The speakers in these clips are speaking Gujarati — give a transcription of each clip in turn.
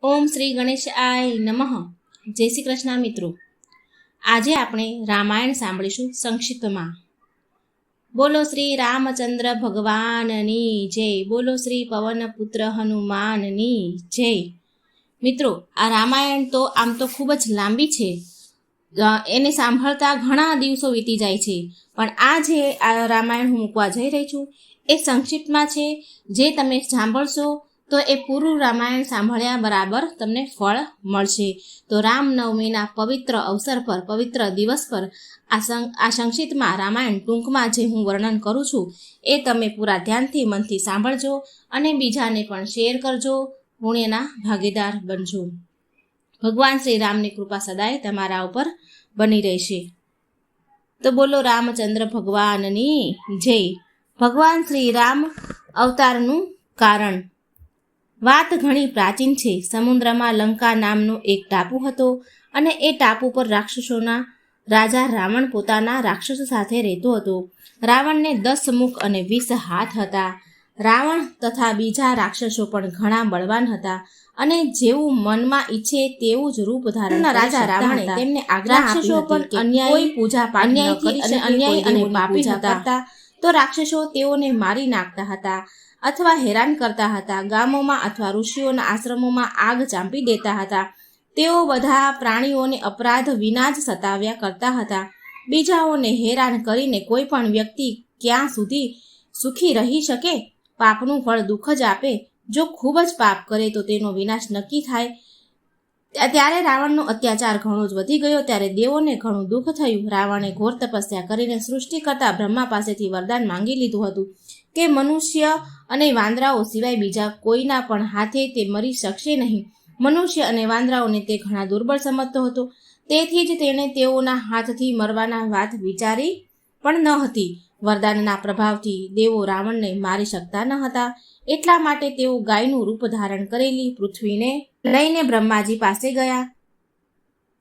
ઓમ શ્રી ગણેશાય નમઃ. જય શ્રી કૃષ્ણ મિત્રો. આજે આપણે રામાયણ સાંભળીશું સંક્ષિપ્તમાં. બોલો શ્રી રામચંદ્ર ભગવાનની જય. બોલો શ્રી પવનપુત્ર હનુમાનની જય. મિત્રો, આ રામાયણ તો આમ તો ખૂબ જ લાંબી છે. એને સાંભળતા ઘણા દિવસો વીતી જાય છે, પણ આ જે આ રામાયણ હું મૂકવા જઈ રહી છું એ સંક્ષિપ્તમાં છે. જે તમે સાંભળશો તો એ પૂરું રામાયણ સાંભળ્યા બરાબર તમને ફળ મળશે. તો રામનવમીના પવિત્ર અવસર પર, પવિત્ર દિવસ પર આ સંક્ષિપ્તમાં રામાયણ ટૂંકમાં જે હું વર્ણન કરું છું એ તમે પૂરા ધ્યાનથી મનથી સાંભળજો અને બીજાને પણ શેર કરજો, પુણ્યના ભાગીદાર બનજો. ભગવાન શ્રી રામની કૃપા સદાય તમારા ઉપર બની રહેશે. તો બોલો રામચંદ્ર ભગવાનની જય. ભગવાન શ્રી રામ અવતારનું કારણ. વાત ઘણી પ્રાચીન છે. સમુદ્રમાં લંકા નામનો એક ટાપુ હતો અને એ ટાપુ પર રાક્ષસોના રાજા રાવણ પોતાના રાક્ષસો સાથે રહેતો હતો. રાવણને 10 મુખ અને 20 હાથ હતા. રાવણ તથા બીજા રાક્ષસો પણ ઘણા બળવાન હતા અને જેવું મનમાં ઈચ્છે તેવું જ રૂપ ધારણ રાજા રાવણે તેમને આજ્ઞા આપી હતી કે કોઈ પૂજા પાઠ ન કરી અને અન્યાય અને પાપી હતા તો રાક્ષસો તેઓને મારી નાખતા હતા અથવા હેરાન કરતા હતા. ગામોમાં અથવા ઋષિઓના આશ્રમોમાં આગ ચાંપી દેતા હતા. તેઓ બધા પ્રાણીઓને અપરાધ વિના જ સતાવ્યા કરતા હતા. બીજાઓને હેરાન કરીને કોઈ પણ વ્યક્તિ ક્યાં સુધી સુખી રહી શકે? પાપનું ફળ દુઃખ જ આપે. જો ખૂબ જ પાપ કરે તો તેનો વિનાશ નક્કી થાય. ત્યારે રાવણનો અત્યાચાર ઘણો જ વધી ગયો. ત્યારે દેવોને ઘણું દુઃખ થયું. રાવણે ઘોર તપસ્યા કરીને સૃષ્ટિ કરતા બ્રહ્મા પાસેથી વરદાન માંગી લીધું હતું કે મનુષ્ય અને વાંદરાઓ સિવાય બીજા કોઈના પણ હાથે તે મરી શકશે નહીં. મનુષ્ય અને વાંદરાઓને તે ઘણા દુર્બળ સમજતો હતો. તેથી જ તેણે તેઓના હાથથી મરવાના વાત વિચારી પણ ન હતી. વરદાનના પ્રભાવથી દેવો રાવણને મારી શકતા ન હતા. એટલા માટે તેઓ ગાયનું રૂપ ધારણ કરેલી પૃથ્વીને લઈને બ્રહ્માજી પાસે ગયા.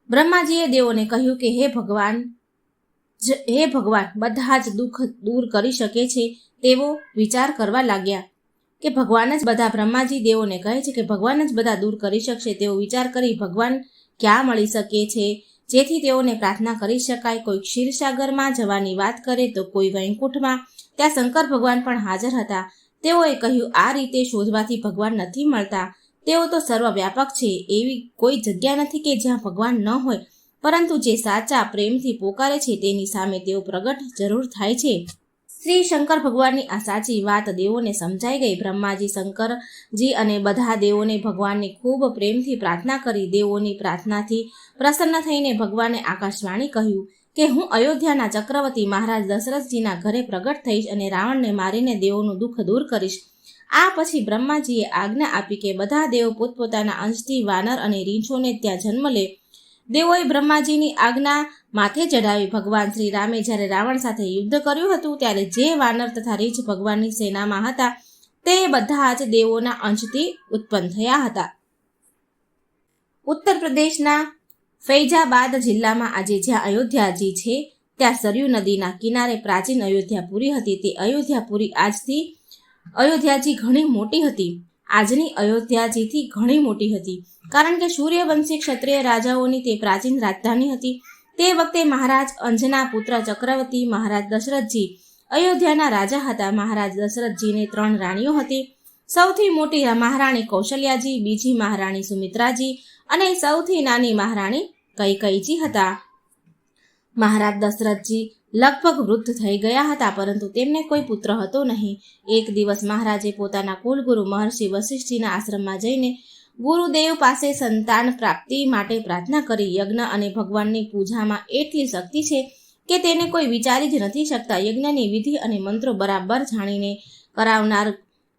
બ્રહ્માજીએ દેવોને કહ્યું કે હે ભગવાન, બધા જ દુઃખ દૂર કરી શકે છે. તેવો વિચાર કરવા લાગ્યા કે ભગવાન જ બધા, બ્રહ્માજી દેવોને કહે છે કે ભગવાન જ બધા દૂર કરી શકશે. તેવો વિચાર કરી ભગવાન ક્યાં મળી શકે છે જેથી તેઓને પ્રાર્થના કરી શકાય. કોઈ ક્ષીરસાગરમાં જવાની વાત કરે તો કોઈ વૈકુંઠમાં. ત્યાં શંકર ભગવાન પણ હાજર હતા. તેઓએ કહ્યું આ રીતે શોધવાથી ભગવાન નથી મળતા. તેઓ તો સર્વવ્યાપક છે. એવી કોઈ જગ્યા નથી કે જ્યાં ભગવાન ન હોય, પરંતુ જે સાચા પ્રેમથી પોકારે છે તેની સામે તેઓ પ્રગટ જરૂર થાય છે. શ્રી શંકર ભગવાનની આ સાચી વાત દેવોને સમજાઈ ગઈ. બ્રહ્માજી, શંકરજી અને બધા દેવોને ભગવાનની ખૂબ પ્રેમથી પ્રાર્થના કરી. દેવોની પ્રાર્થનાથી પ્રસન્ન થઈને ભગવાને આકાશવાણી કહ્યું કે હું અયોધ્યાના ચક્રવર્તી મહારાજ દશરથજીના ઘરે પ્રગટ થઈશ અને રાવણને મારીને દેવોનું દુઃખ દૂર કરીશ. આ પછી બ્રહ્માજીએ આજ્ઞા આપી કે બધા દેવો પોતપોતાના અંશથી વાનર અને રીંછોને ત્યાં જન્મ લે. દેવોએ બ્રહ્માજીની આજ્ઞા માથે ચઢાવી. ભગવાન શ્રી રામે જ્યારે રાવણ સાથે યુદ્ધ કર્યું હતું ત્યારે જે વાનર તથા રીંછ ભગવાનની સેનામાં હતા તે બધા જ દેવોના અંશથી ઉત્પન્ન થયા હતા. ઉત્તર પ્રદેશના ફૈજાબાદ જિલ્લામાં આજે જ્યાં અયોધ્યાજી છે ત્યાં સરયુ નદીના કિનારે પ્રાચીન અયોધ્યાપુરી હતી. તે અયોધ્યાપુરી આજથી અયોધ્યાજી ઘણી મોટી હતી. આજની અયોધ્યાજીથી ઘણી મોટી હતી કારણ કે સૂર્યવંશી ક્ષત્રિય રાજાઓની તે પ્રાચીન રાજધાની હતી. તે વખતે મહારાજ અંજના પુત્ર ચક્રવર્તી મહારાજ દશરથજી અયોધ્યાના રાજા હતા. મહારાજ દશરથજીને 3 રાણીઓ હતી. સૌથી મોટી મહારાણી કૌશલ્યાજી, બીજી મહારાણી સુમિત્રાજી અને સૌથી નાની મહારાણી કૈકેયીજી હતા. મહારાજ દશરથજી લગભગ વૃદ્ધ થઈ ગયા હતા, પરંતુ તેમને કોઈ પુત્ર હતો નહીં. એક દિવસ મહારાજે પોતાના કુલગુરુ મહર્ષિ વશિષ્ઠજીના આશ્રમમાં જઈને ગુરુદેવ પાસે સંતાન પ્રાપ્તિ માટે પ્રાર્થના કરી. યજ્ઞ અને ભગવાનની પૂજામાં એટલી શક્તિ છે કે તેને કોઈ વિચારી જ નથી શકતા. યજ્ઞની વિધિ અને મંત્રો બરાબર જાણીને કરાવનાર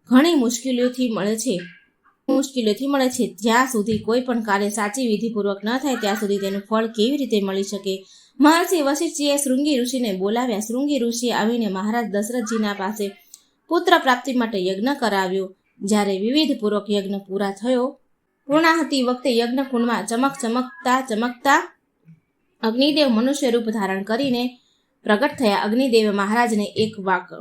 ઘણી મુશ્કેલીઓથી મળે છે. જ્યાં સુધી કોઈ પણ કાર્ય સાચી વિધિપૂર્વક ન થાય ત્યાં સુધી તેનું ફળ કેવી રીતે મળી શકે? મહર્ષિ વશિષ્ઠજીએ શૃંગી ઋષિને બોલાવ્યા. શૃંગી ઋષિએ આવીને મહારાજ દશરથજીના પાસે પુત્ર પ્રાપ્તિ માટે યજ્ઞ કરાવ્યો. જ્યારે વિવિધ પૂર્વક યજ્ઞ પૂર્ણાહુતિ વખતે યજ્ઞ કુંડમાં ચમકતા અગ્નિદેવ મનુષ્ય રૂપ ધારણ કરીને પ્રગટ થયા. અગ્નિદેવે મહારાજને એક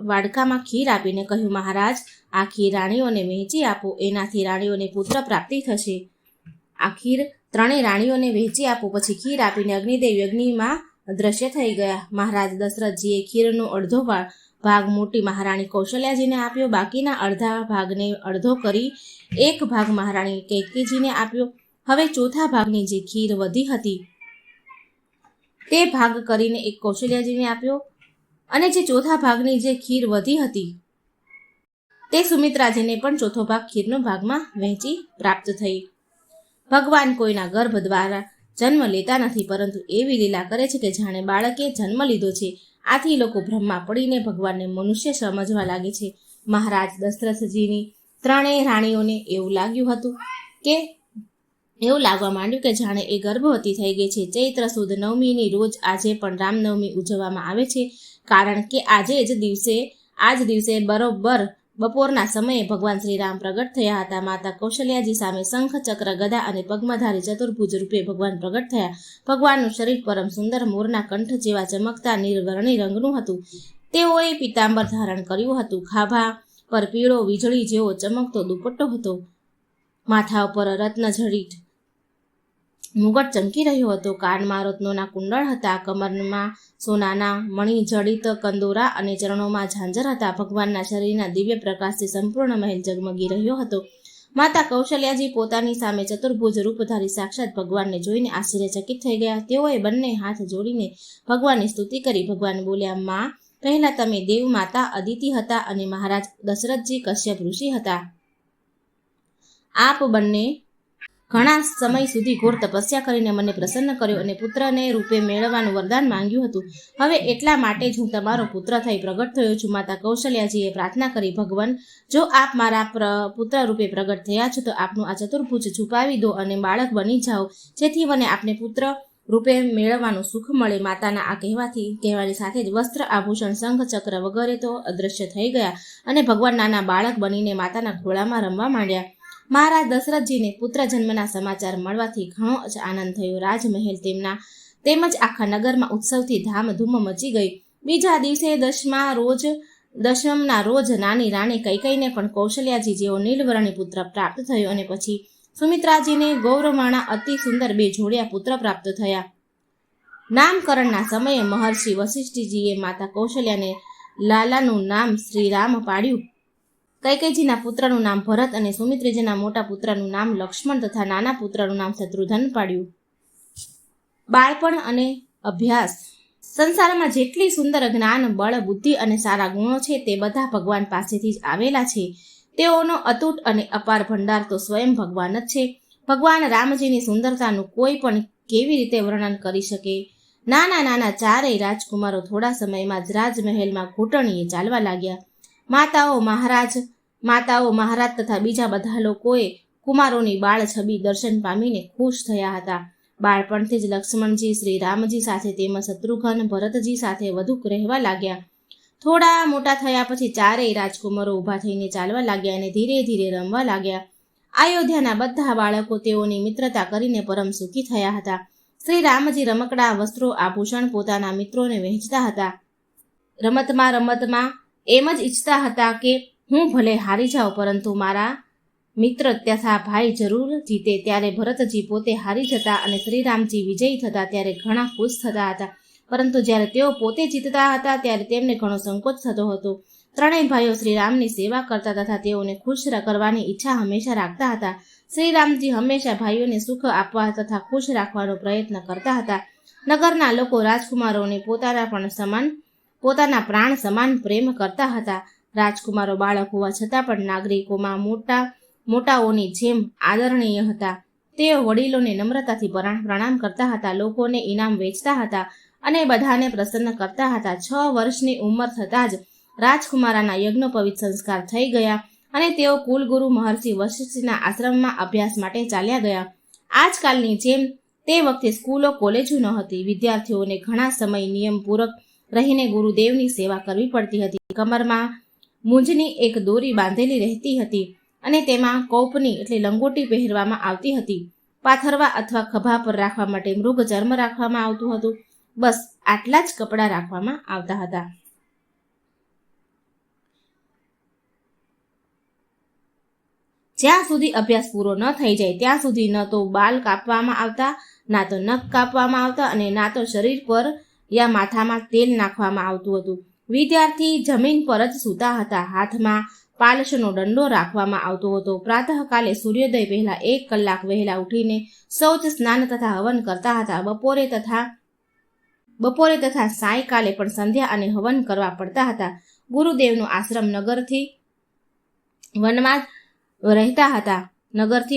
વાડકામાં ખીર આપીને કહ્યું, મહારાજ, આ ખીર રાણીઓને વહેંચી આપો. એનાથી રાણીઓને પુત્ર પ્રાપ્તિ થશે. આ ખીર ત્રણેય રાણીઓને વહેંચી આપો. પછી ખીર આપીને અગ્નિદેવ યજ્ઞમાં અદ્રશ્ય થઈ ગયા. મહારાજ દશરથજીએ ખીરનો અડધો ભાગ મોટી મહારાણી કૌશલ્યાજીને આપ્યો. બાકીના અડધા ભાગને અડધો કરી એક ભાગ મહારાણી કૈકેયીજીને આપ્યો. હવે ચોથા ભાગની જે ખીર વધી હતી તે ભાગ કરીને એક કૌશલ્યાજીને આપ્યો, અને જે ચોથા ભાગની જે ખીર વધી હતી તે સુમિત્રાજીને પણ ચોથો ભાગ ખીરનો ભાગમાં વહેંચી પ્રાપ્ત થઈ. ભગવાન કોઈના ગર્ભ દ્વારા જન્મ લેતા નથી, પરંતુ એવી લીલા કરે છે કે જાણે બાળકે જન્મ લીધો છે. આથી લોકો ભ્રમમાં પડીને ભગવાનને મનુષ્ય સમજવા લાગે છે. મહારાજ દશરથજીની ત્રણેય રાણીઓને એવું લાગવા માંડ્યું કે જાણે એ ગર્ભવતી થઈ ગઈ છે. ચૈત્ર સુદ નવમીની રોજ આજે પણ રામનવમી ઉજવવામાં આવે છે, કારણ કે આ જ દિવસે બરોબર બપોરના સમયે ભગવાન શ્રી રામ પ્રગટ થયા હતા. માતા કૌશલ્યાજી સામે શંખ, ચક્ર, ગદા અને પદ્મધારી ચતુર્ભુજ રૂપે ભગવાન પ્રગટ થયા. ભગવાનનું શરીર પરમ સુંદર મોરના કંઠ જેવા ચમકતા નીલવર્ણી રંગનું હતું. તેઓએ પીતાંબર ધારણ કર્યું હતું. ખાભા પર પીળો વીજળી જેવો ચમકતો દુપટ્ટો હતો. માથા ઉપર રત્નજડિત મુગટ ચમકી રહ્યો હતો. કાનમાં રત્નોના કુંડળ હતા. કમરમાં સોનાના મણિજડિત કંદોરા અને ચરણોમાં ઝાંઝર હતા. ભગવાનના શરીરના દિવ્ય પ્રકાશથી સંપૂર્ણ મહેલ ઝગમગી રહ્યો હતો. માતા કૌશલ્યાજી પોતાની સામે ચતુર્ભુજ રૂપધારી સાક્ષાત ભગવાનને જોઈને આશ્ચર્યચકિત થઈ ગયા. તેઓએ બંને હાથ જોડીને ભગવાનની સ્તુતિ કરી. ભગવાન બોલ્યા, માં, પહેલા તમે દેવ માતા અદિતિ હતા અને મહારાજ દશરથજી કશ્યપ ઋષિ હતા. આપ બંને ઘણા સમય સુધી ઘોર તપસ્યા કરીને મને પ્રસન્ન કર્યો અને પુત્રને રૂપે મેળવવાનું વરદાન માંગ્યું હતું. હવે એટલા માટે જ હું તમારો પુત્ર થઈ પ્રગટ થયો છું. માતા કૌશલ્યાજીએ પ્રાર્થના કરી, ભગવાન, જો આપ મારા પુત્ર રૂપે પ્રગટ થયા છો તો આપનું આ ચતુર્ભુજ છુપાવી દો અને બાળક બની જાઓ, જેથી મને આપને પુત્ર રૂપે મેળવવાનું સુખ મળે. માતાના આ કહેવાની સાથે જ વસ્ત્ર, આભૂષણ, શંખ, ચક્ર વગેરે તો અદ્રશ્ય થઈ ગયા અને ભગવાન નાના બાળક બનીને માતાના ખોળામાં રમવા માંડ્યા. મહારાજ દશરથજીને પુત્ર જન્મના સમાચાર મળવાથી ઘણો જ આનંદ થયો. રાજમહેલ તેમજ આખા નગરમાં ઉત્સવથી ધામધૂમ મચી ગઈ. બીજા દિવસે દશમના રોજ નાની રાણી કૈકેયીને પણ કૌશલ્યાજી જેવો નીલવર્ણી પુત્ર પ્રાપ્ત થયો, અને પછી સુમિત્રાજીને ગૌરવાણા અતિ સુંદર 2 જોડિયા પુત્ર પ્રાપ્ત થયા. નામકરણના સમયે મહર્ષિ વશિષ્ઠજીએ માતા કૌશલ્યાને લાલાનું નામ શ્રીરામ પાડ્યું. કૈકેયીજીના પુત્રનું નામ ભરત અને સુમિત્રાજીના મોટા પુત્રનું નામ લક્ષ્મણ તથા નાના પુત્રનું નામ શત્રુઘ્ન પાડ્યું. બાળપણ અને અભ્યાસ. સંસારમાં જેટલી સુંદર જ્ઞાન, બળ, બુદ્ધિ અને સારા ગુણો છે તે બધા ભગવાન પાસેથી જ આવેલા છે. તેઓનો અતૂટ અને અપાર ભંડાર તો સ્વયં ભગવાન જ છે. ભગવાન રામજીની સુંદરતાનું કોઈ પણ કેવી રીતે વર્ણન કરી શકે. નાના નાના ચારેય રાજકુમારો થોડા સમયમાં જ રાજમહેલમાં ઘૂંટણીએ ચાલવા લાગ્યા. માતાઓ મહારાજ તથા બીજા બધા લોકોએ કુમારોની બાળ છબી દર્શન પામીને ખુશ થયા હતા. બાળપણથી જ લક્ષ્મણજી શ્રી રામજી સાથે તેમજ શત્રુઘ્ન ભરતજી સાથે વધુ રહેવા લાગ્યા. થોડા મોટા થયા પછી ચારેય રાજકુમારો ઊભા થઈને ચાલવા લાગ્યા અને ધીરે ધીરે રમવા લાગ્યા. અયોધ્યાના બધા બાળકો તેઓની મિત્રતા કરીને પરમ સુખી થયા હતા. શ્રી રામજી રમકડા, વસ્ત્રો, આભૂષણ પોતાના મિત્રોને વહેંચતા હતા. રમતમાં એમ જ ઈચ્છતા હતા કે હું ભલે હારી જાઉં, પરંતુ મારા મિત્ર તથા ભાઈ જરૂર જીતે. ત્યારે ભરતજી પોતે હારી જતા અને શ્રીરામજી વિજયી થતા ત્યારે ઘણા ખુશ થતા હતા, પરંતુ જ્યારે તેઓ પોતે જીતતા હતા ત્યારે તેમને ઘણો સંકોચ થતો હતો. ત્રણેય ભાઈઓ શ્રીરામની સેવા કરતા તથા તેઓને ખુશ કરવાની ઈચ્છા હંમેશા રાખતા હતા. શ્રીરામજી હંમેશા ભાઈઓને સુખ આપવા તથા ખુશ રાખવાનો પ્રયત્ન કરતા હતા. નગરના લોકો રાજકુમારોને પોતાના પ્રાણ સમાન પ્રેમ કરતા હતા. રાજકુમારો બાળક હોવા છતાં પણ નાગરિકોમાં મોટાઓની જેમ આદરણીય હતા. તેઓ વડીલોને નમ્રતાથી પ્રણામ કરતા હતા, લોકોને ઇનામ વેચતા હતા અને બધાને પ્રસન્ન કરતા હતા. 6 વર્ષની ઉંમર થતાં જ રાજકુમારાના યજ્ઞોપવિત સંસ્કાર થઈ ગયા અને તેઓ કુલગુરુ મહર્ષિ વશિષ્ઠના આશ્રમમાં અભ્યાસ માટે ચાલ્યા ગયા. આજકાલની જેમ તે વખતે સ્કૂલો, કોલેજો ન હતી. વિદ્યાર્થીઓને ઘણા સમય નિયમપૂર્વક રહીને ગુરુદેવની સેવા કરવી પડતી હતી. કમરમાં મૂંજની એક દોરી બાંધેલી રહેતી હતી અને તેમાં કૌપની એટલે લંગોટી પહેરવામાં આવતી હતી. પાથરવા અથવા ખભા પર રાખવા માટે મૃગ ચર્મ રાખવામાં આવતું હતું. બસ આટલા જ કપડાં રાખવામાં આવતા હતા. જ્યાં સુધી અભ્યાસ પૂરો ન થઈ જાય ત્યાં સુધી ન તો બાલ કાપવામાં આવતા, ના તો નખ કાપવામાં આવતા અને ના તો શરીર પર યા માથામાં તેલ નાખવામાં આવતું હતું. વિદ્યાર્થી જમીન પર જ સૂતા હતા. હાથમાં પાલશનો દંડો રાખવામાં આવતો હતો. પ્રાતઃકાલે સૂર્યોદય પહેલા 1 કલાક વહેલા ઉઠીને શૌચ, સ્નાન તથા હવન કરતા હતા. બપોરે તથા સાયકાલે પણ સંધ્યા અને હવન કરવા પડતા હતા. ગુરુદેવનો આશ્રમ નગરથી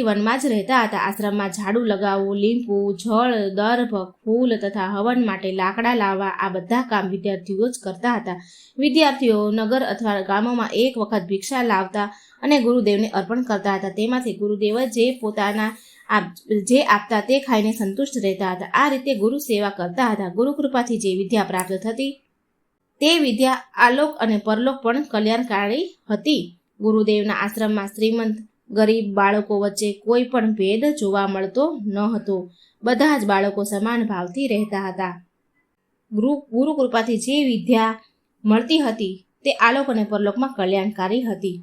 વનમાં જ રહેતા હતા. આશ્રમમાં ઝાડુ લગાવવું, લીંપવું, જળ, દર્ભ, ફૂલ તથા હવન માટે લાકડા લાવવા આ બધા કામ વિદ્યાર્થીઓ જ કરતા હતા. વિદ્યાર્થીઓ નગર અથવા ગામોમાં એક વખત ભિક્ષા લાવતા અને ગુરુદેવને અર્પણ કરતા હતા. તેમાંથી ગુરુદેવ જે આપતા તે ખાઈને સંતુષ્ટ રહેતા હતા. આ રીતે ગુરુ સેવા કરતા હતા. ગુરુ કૃપાથી જે વિદ્યા પ્રાપ્ત થતી તે વિદ્યા આલોક અને પરલોક પણ કલ્યાણકારી હતી. ગુરુદેવના આશ્રમમાં શ્રીમંત ગરીબ બાળકો વચ્ચે કોઈ પણ ભેદ જોવા મળતો ન હતો. બધા જ બાળકો સમાન ભાવથી રહેતા હતા. ગુરુ કૃપાથી જે વિદ્યા મળતી હતી તે આલોક અને પરલોકમાં કલ્યાણકારી હતી.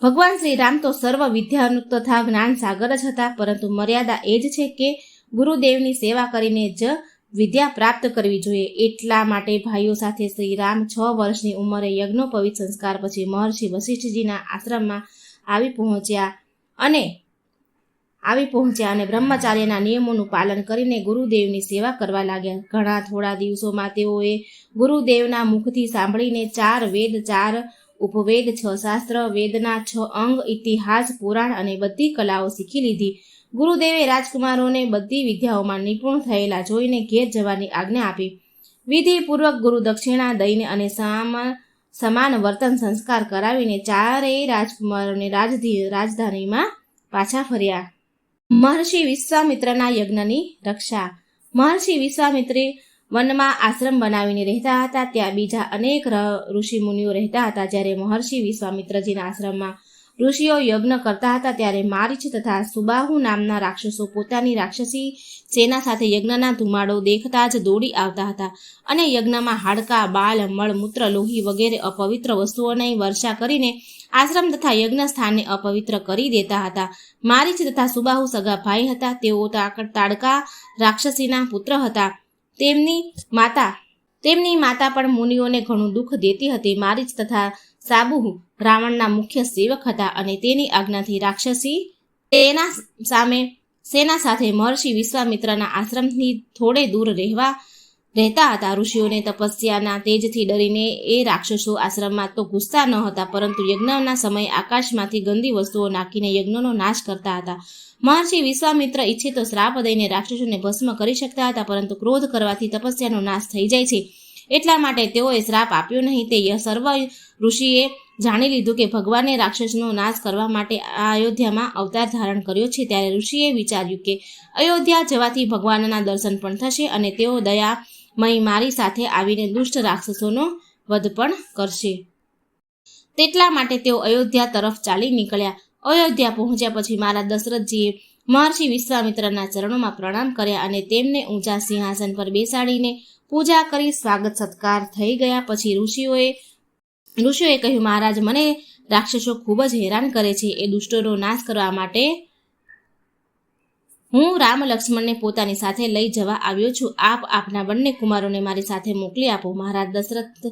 ભગવાન શ્રી રામ તો સર્વ વિદ્યાનું તથા જ્ઞાન સાગર જ હતા, પરંતુ મર્યાદા એ જ છે કે ગુરુદેવની સેવા કરીને જ વિદ્યા પ્રાપ્ત કરવી જોઈએ. એટલા માટે ભાઈઓ સાથે શ્રી રામ 6 વર્ષની ઉંમરે યજ્ઞોપવિત સંસ્કાર પછી મહર્ષિ વશિષ્ઠજીના આશ્રમમાં આવી પહોંચ્યા અને બ્રહ્મચાર્યના નિયમોનું પાલન કરીને ગુરુદેવની સેવા કરવા લાગ્યા. ઘણા થોડા દિવસોમાં તેઓએ ગુરુદેવના મુખથી સાંભળીને 4 વેદ, 4 ઉપવેદ, 6 શાસ્ત્ર, વેદના 6 અંગ, ઇતિહાસ, પુરાણ અને બધી કલાઓ શીખી લીધી. ગુરુદેવે રાજકુમારોને બધી વિદ્યાઓમાં નિપુણ થયેલા જોઈને ઘેર જવાની આજ્ઞા આપી. વિધિપૂર્વક ગુરુ દક્ષિણા દઈને અને સમાન વર્તન સંસ્કાર કરાવીને 4 રાજકુમારોને રાજધાનીમાં પાછા ફર્યા. મહર્ષિ વિશ્વામિત્રના યજ્ઞની રક્ષા. મહર્ષિ વિશ્વામિત્રે વનમાં આશ્રમ બનાવીને રહેતા હતા. ત્યાં બીજા અનેક ઋષિ મુનિઓ રહેતા હતા. જ્યારે મહર્ષિ વિશ્વામિત્રજીના આશ્રમમાં ઋષિઓ યજ્ઞ કરતા હતા ત્યારે મારીચ તથા સુબાહુ નામના રાક્ષસો પોતાની રાક્ષસી સેના સાથે યજ્ઞના ધુમાડો દેખતા જ દોડી આવતા હતા અને યજ્ઞમાં હાડકા, બાલ, મળ, મૂત્ર, લોહી વગેરે અપવિત્ર વસ્તુઓની વર્ષા કરીને આશ્રમ તથા યજ્ઞ સ્થાનને અપવિત્ર કરી દેતા હતા. મારીચ તથા સુબાહુ સગા ભાઈ હતા. તેઓ તાડકા રાક્ષસીના પુત્ર હતા. તેમની માતા પણ મુનિઓને ઘણું દુઃખ દેતી હતી. મારીચ તથા સાબુહુ રાવણના મુખ્ય સેવક હતા અને તેની આજ્ઞાથી રાક્ષસી સેના સાથે મહર્ષિ વિશ્વામિત્રના આશ્રમથી થોડે દૂર રહેતા હતા. ઋષિઓને તપસ્યાના તેજથી ડરીને એ રાક્ષસો આશ્રમમાં તો ઘૂસતા ન હતા, પરંતુ યજ્ઞના સમયે આકાશમાંથી ગંદી વસ્તુઓ નાખીને યજ્ઞનો નાશ કરતા હતા. મહર્ષિ વિશ્વામિત્ર ઈચ્છે તો શ્રાપ દઈને રાક્ષસોને ભસ્મ કરી શકતા હતા, પરંતુ ક્રોધ કરવાથી તપસ્યાનો નાશ થઈ જાય છે, એટલા માટે તેઓએ શ્રાપ આપ્યો નહીં. તે સર્વ ઋષિએ જાણી લીધું કે ભગવાને રાક્ષસનો નાશ કરવા માટે આ અયોધ્યામાં અવતાર ધારણ કર્યો છે. ત્યારે ઋષિએ વિચાર્યું કે અયોધ્યા જવાથી ભગવાનના દર્શન પણ થશે અને તેઓ દયામય મારી સાથે આવીને દુષ્ટ રાક્ષસોનો વધ પણ કરશે. તેટલા માટે તેઓ અયોધ્યા તરફ ચાલી નીકળ્યા. અયોધ્યા પહોંચ્યા પછી મહારાજ દશરથજીએ મહર્ષિ વિશ્વામિત્રના ચરણોમાં પ્રણામ કર્યા અને તેમને ઊંચા સિંહાસન પર બેસાડીને પૂજા કરી સ્વાગત સત્કાર થઈ ગયા. પછી ઋષિઓએ કહ્યું, મહારાજ, મને રાક્ષસો ખૂબ જ હેરાન કરે છે. એ દુષ્ટોનો નાશ કરવા માટે હું રામ લક્ષ્મણને પોતાની સાથે લઈ જવા આવ્યો છું. આપ આપના બંને કુમારોને મારી સાથે મોકલી આપો. મહારાજ દશરથ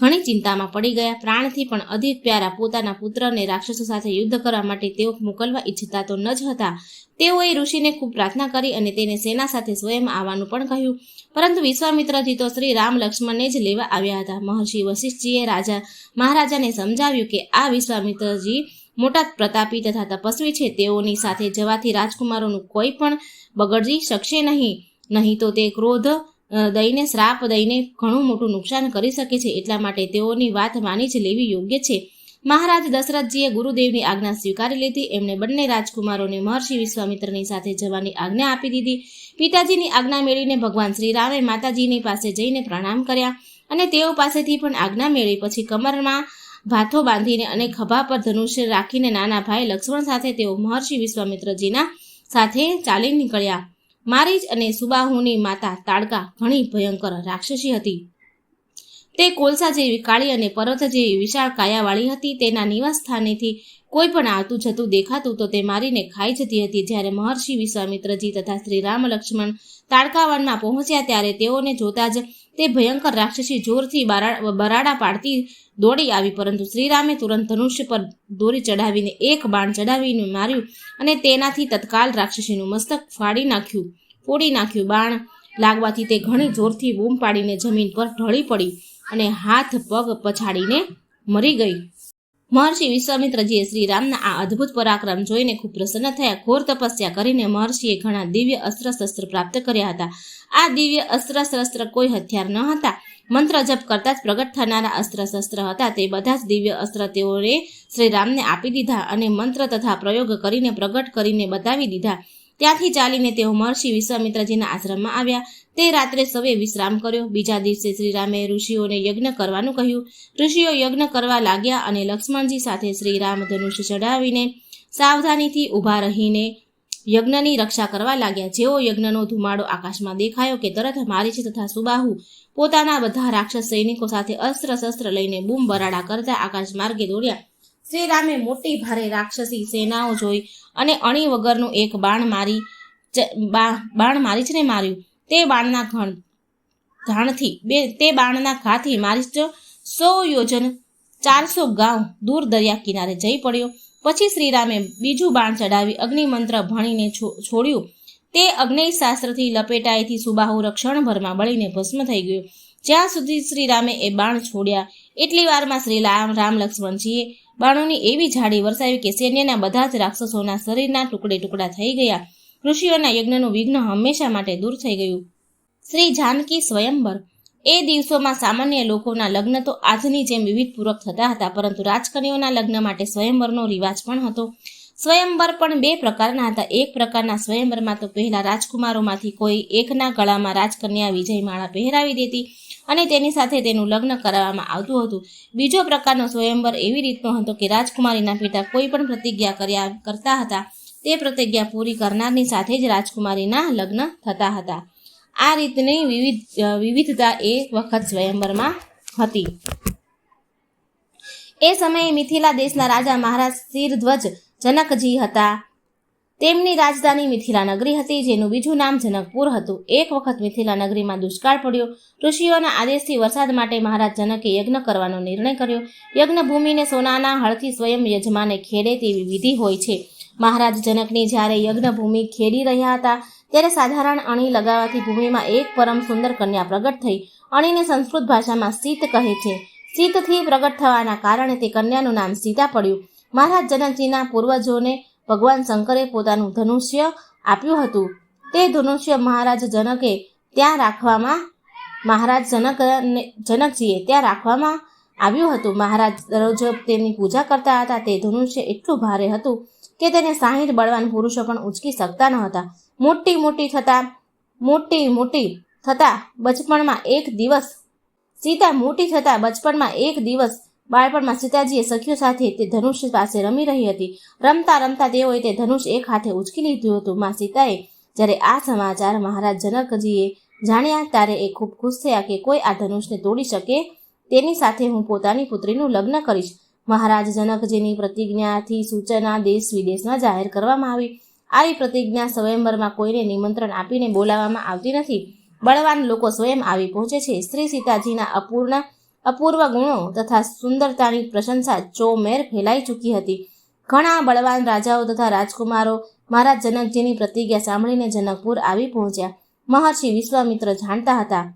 ઘણી ચિંતામાં પડી ગયા. પ્રાણથી પણ અધિક પ્યારા પોતાના પુત્રને રાક્ષસો સાથે યુદ્ધ કરવા માટે તેઓ મોકલવા ઈચ્છતા તો ન જ હતા. તેઓએ ઋષિને ખૂબ પ્રાર્થના કરી અને તેને સેના સાથે સ્વયં આવવાનું પણ કહ્યું, પરંતુ વિશ્વામિત્રજી તો શ્રી રામ લક્ષ્મણને જ લેવા આવ્યા હતા. મહર્ષિ વશિષ્ઠજીએ મહારાજાને સમજાવ્યું કે આ વિશ્વામિત્રજી મોટા પ્રતાપી તથા તપસ્વી છે. તેઓની સાથે જવાથી રાજકુમારોનું કોઈ પણ બગડી શકશે નહીં તો તે ક્રોધ દઈને શ્રાપ દઈને ઘણું મોટું નુકસાન કરી શકે છે. એટલા માટે તેઓની વાત માની જ લેવી યોગ્ય છે. મહારાજ દશરથજીએ ગુરુદેવની આજ્ઞા સ્વીકારી લીધી. એમણે બંને રાજકુમારોને મહર્ષિ વિશ્વામિત્રની સાથે જવાની આજ્ઞા આપી દીધી. પિતાજીની આજ્ઞા મેળવીને ભગવાન શ્રીરામે માતાજીની પાસે જઈને પ્રણામ કર્યા અને તેઓ પાસેથી પણ આજ્ઞા મેળવી. પછી કમરમાં ભાથો બાંધીને અને ખભા પર ધનુષ્ય રાખીને નાના ભાઈ લક્ષ્મણ સાથે તેઓ મહર્ષિ વિશ્વામિત્રજીના સાથે ચાલી નીકળ્યા. મારીચ અને સુબાહુની માતા તાડકા ઘણી ભયંકર રાક્ષસી હતી. તે કોલસા જેવી કાળી અને પર્વત જેવી વિશાળ કાયાવાળી હતી. તેના નિવાસ સ્થાનેથી કોઈ પણ આવતું જતું દેખાતું તો તે મારીને ખાઈ જતી હતી. જ્યારે મહર્ષિ વિશ્વામિત્રજી તથા શ્રી રામ લક્ષ્મણ તાડકાવનમાં પહોંચ્યા ત્યારે તેઓને જોતા જ તે ભયંકર રાક્ષસી જોરથી બરાડા પાડતી દોડી આવી, પરંતુ શ્રીરામે તુરંત ધનુષ્ય પર દોરી ચડાવીને એક બાણ ચડાવીને માર્યું અને તેનાથી તત્કાલ રાક્ષસીનું મસ્તક ફોડી નાખ્યું. બાણ લાગવાથી તે ઘણી જોરથી બૂમ પાડીને જમીન પર ઢળી પડી અને હાથ પગ પછાડીને મરી ગઈ. મહર્ષિ વિશ્વામિત્રજીએ શ્રીરામના આ અદ્ભુત પરાક્રમ જોઈને ખૂબ પ્રસન્ન થયા. ઘોર તપસ્યા કરીને મહર્ષિએ ઘણા દિવ્ય અસ્ત્ર શસ્ત્ર પ્રાપ્ત કર્યા હતા. આ દિવ્ય અસ્ત્ર શસ્ત્ર કોઈ હથિયાર ન હતા, મંત્ર જપ કરતા જ પ્રગટ થનારા અસ્ત્ર શસ્ત્ર હતા. તે બધા જ દિવ્ય અસ્ત્ર તેઓએ શ્રીરામને આપી દીધા અને મંત્ર તથા પ્રયોગ કરીને પ્રગટ કરીને બતાવી દીધા. ત્યાંથી ચાલીને તેઓ મહર્ષિ વિશ્વામિત્રજીના આશ્રમમાં આવ્યા. તે રાત્રે સવે વિશ્રામ કર્યો. બીજા દિવસે શ્રીરામે ઋષિઓને યજ્ઞ કરવાનું કહ્યું. ઋષિઓ યજ્ઞ કરવા લાગ્યા અને લક્ષ્મણજી સાથે શ્રીરામ ધનુષ્ય ચડાવીને સાવધાનીથી ઊભા રહીને યજ્ઞની રક્ષા કરવા લાગ્યા. જેવો યજ્ઞનો ધુમાડો આકાશમાં દેખાયો કે તરત મારીચ તથા સુબાહુ પોતાના બધા રાક્ષસ સૈનિકો સાથે અસ્ત્ર શસ્ત્ર લઈને બૂમ બરાડા કરતા આકાશ માર્ગે દોડ્યા. શ્રીરામે મોટી ભારે રાક્ષસી સેનાઓ જોઈ અને અણી વગરનું એક બાણ મારીચને માર્યું. તે બાણના ઘાથી મારીચ 100 યોજન 400 ગાંવ દૂર દરિયા કિનારે જઈ પડ્યો. પછી શ્રીરામે બીજું બાણ ચડાવી અગ્નિમંત્ર ભણીને છોડ્યું. તે અગ્નિશાસ્ત્રથી લપેટાયેથી સુબાહુ રક્ષણભરમાં બળીને ભસ્મ થઈ ગયો. જ્યાં સુધી શ્રીરામે એ બાણ છોડ્યા એટલી વારમાં શ્રી રામ લક્ષ્મણજીએ બાણોની એવી ઝાડી વરસાવી કે સૈન્યના બધા જ રાક્ષસોના શરીરના ટુકડા થઈ ગયા. ઋષિઓના યજ્ઞનું વિઘ્ન હંમેશા માટે દૂર થઈ ગયું. શ્રી જાનકી સ્વયંવર. એ દિવસોમાં સામાન્ય લોકોના લગ્ન તો આજની જેમ વિવિધપૂર્વક થતા હતા, પરંતુ રાજકન્યાઓના લગ્ન માટે સ્વયંવરનો રિવાજ પણ હતો. સ્વયંવર પણ 2 પ્રકારના હતા. એક પ્રકારના સ્વયંવરમાં તો પહેલા રાજકુમારોમાંથી કોઈ એકના ગળામાં રાજકન્યા વિજયમાળા પહેરાવી દેતી અને તેની સાથે તેનું લગ્ન કરાવવામાં આવતું હતું. બીજો પ્રકારનો સ્વયંવર એવી રીતનો હતો કે રાજકુમારીના પિતા કોઈ પણ પ્રતિજ્ઞા કરતા હતા, તે પ્રતિજ્ઞા પૂરી કરનારની સાથે જ રાજકુમારીના લગ્ન થતા હતા. આ રીતની વિવિધતા એ વખત સ્વયંવરમાં હતી. એ સમયે મિથિલા દેશના રાજા મહારાજ શિરધ્વજ જનકજી હતા. તેમની રાજધાની મિથિલા નગરી હતી, જેનું બીજું નામ જનકપુર હતું. એક વખત મિથિલા નગરીમાં દુષ્કાળ પડ્યો. ઋષિઓના આદેશથી વરસાદ માટે મહારાજ જનકે યજ્ઞ કરવાનો નિર્ણય કર્યો. યજ્ઞ ભૂમિને સોનાના હળથી સ્વયં યજમાને ખેડે તેવી વિધિ હોય છે. મહારાજ જનકની જ્યારે યજ્ઞ ભૂમિ ખેડી રહ્યા હતા ત્યારે સાધારણ અણી લગાવવાથી ભૂમિમાં એક પરમ સુંદર કન્યા પ્રગટ થઈ. અણીને સંસ્કૃત ભાષામાં સીત કહે છે. સીતથી પ્રગટ થવાના કારણે તે કન્યાનું નામ સીતા પડ્યું. મહારાજ જનકજીના પૂર્વજોને ભગવાન શંકરે પોતાનું ધનુષ્ય આપ્યું હતું. તે ધનુષ્ય મહારાજ જનકજીએ ત્યાં રાખવામાં આવ્યું હતું. મહારાજ દરરોજ તેમની પૂજા કરતા હતા. તે ધનુષ્ય એટલું ભારે હતું કે તેને 60 બળવાન પુરુષો પણ ઉંચકી શકતા ન હતા. મોટી થતા બચપણમાં એક દિવસ બાળપણમાં સીતાજીએ સખીઓ સાથે તે ધનુષ પાસે રમી રહી હતી. રમતા તેઓએ તે ધનુષ એક હાથે ઉંચકી લીધું હતું. માં સીતાએ જ્યારે આ સમાચાર મહારાજ જનકજીએ જાણ્યા ત્યારે એ ખૂબ ખુશ થયા કે કોઈ આ ધનુષને તોડી શકે તેની સાથે હું પોતાની પુત્રીનું લગ્ન કરીશ. મહારાજ જનકજીની પ્રતિજ્ઞાથી સૂચના દેશ વિદેશમાં જાહેર કરવામાં આવી. આવી પ્રતિજ્ઞા સ્વયંવરમાં કોઈને નિમંત્રણ આપીને બોલાવવામાં આવતી નથી. બળવાન લોકો સ્વયં આવી પહોંચે છે. શ્રી સીતાજીના અપૂર્વ ગુણો તથા સુંદરતાની પ્રશંસા ચોમેર ફેલાઈ ચૂકી હતી. ઘણા બળવાન રાજાઓ તથા રાજકુમારો મહારાજ જનકજીની પ્રતિજ્ઞા સાંભળીને જનકપુર આવી પહોંચ્યા. મહર્ષિ વિશ્વામિત્ર જાણતા હતા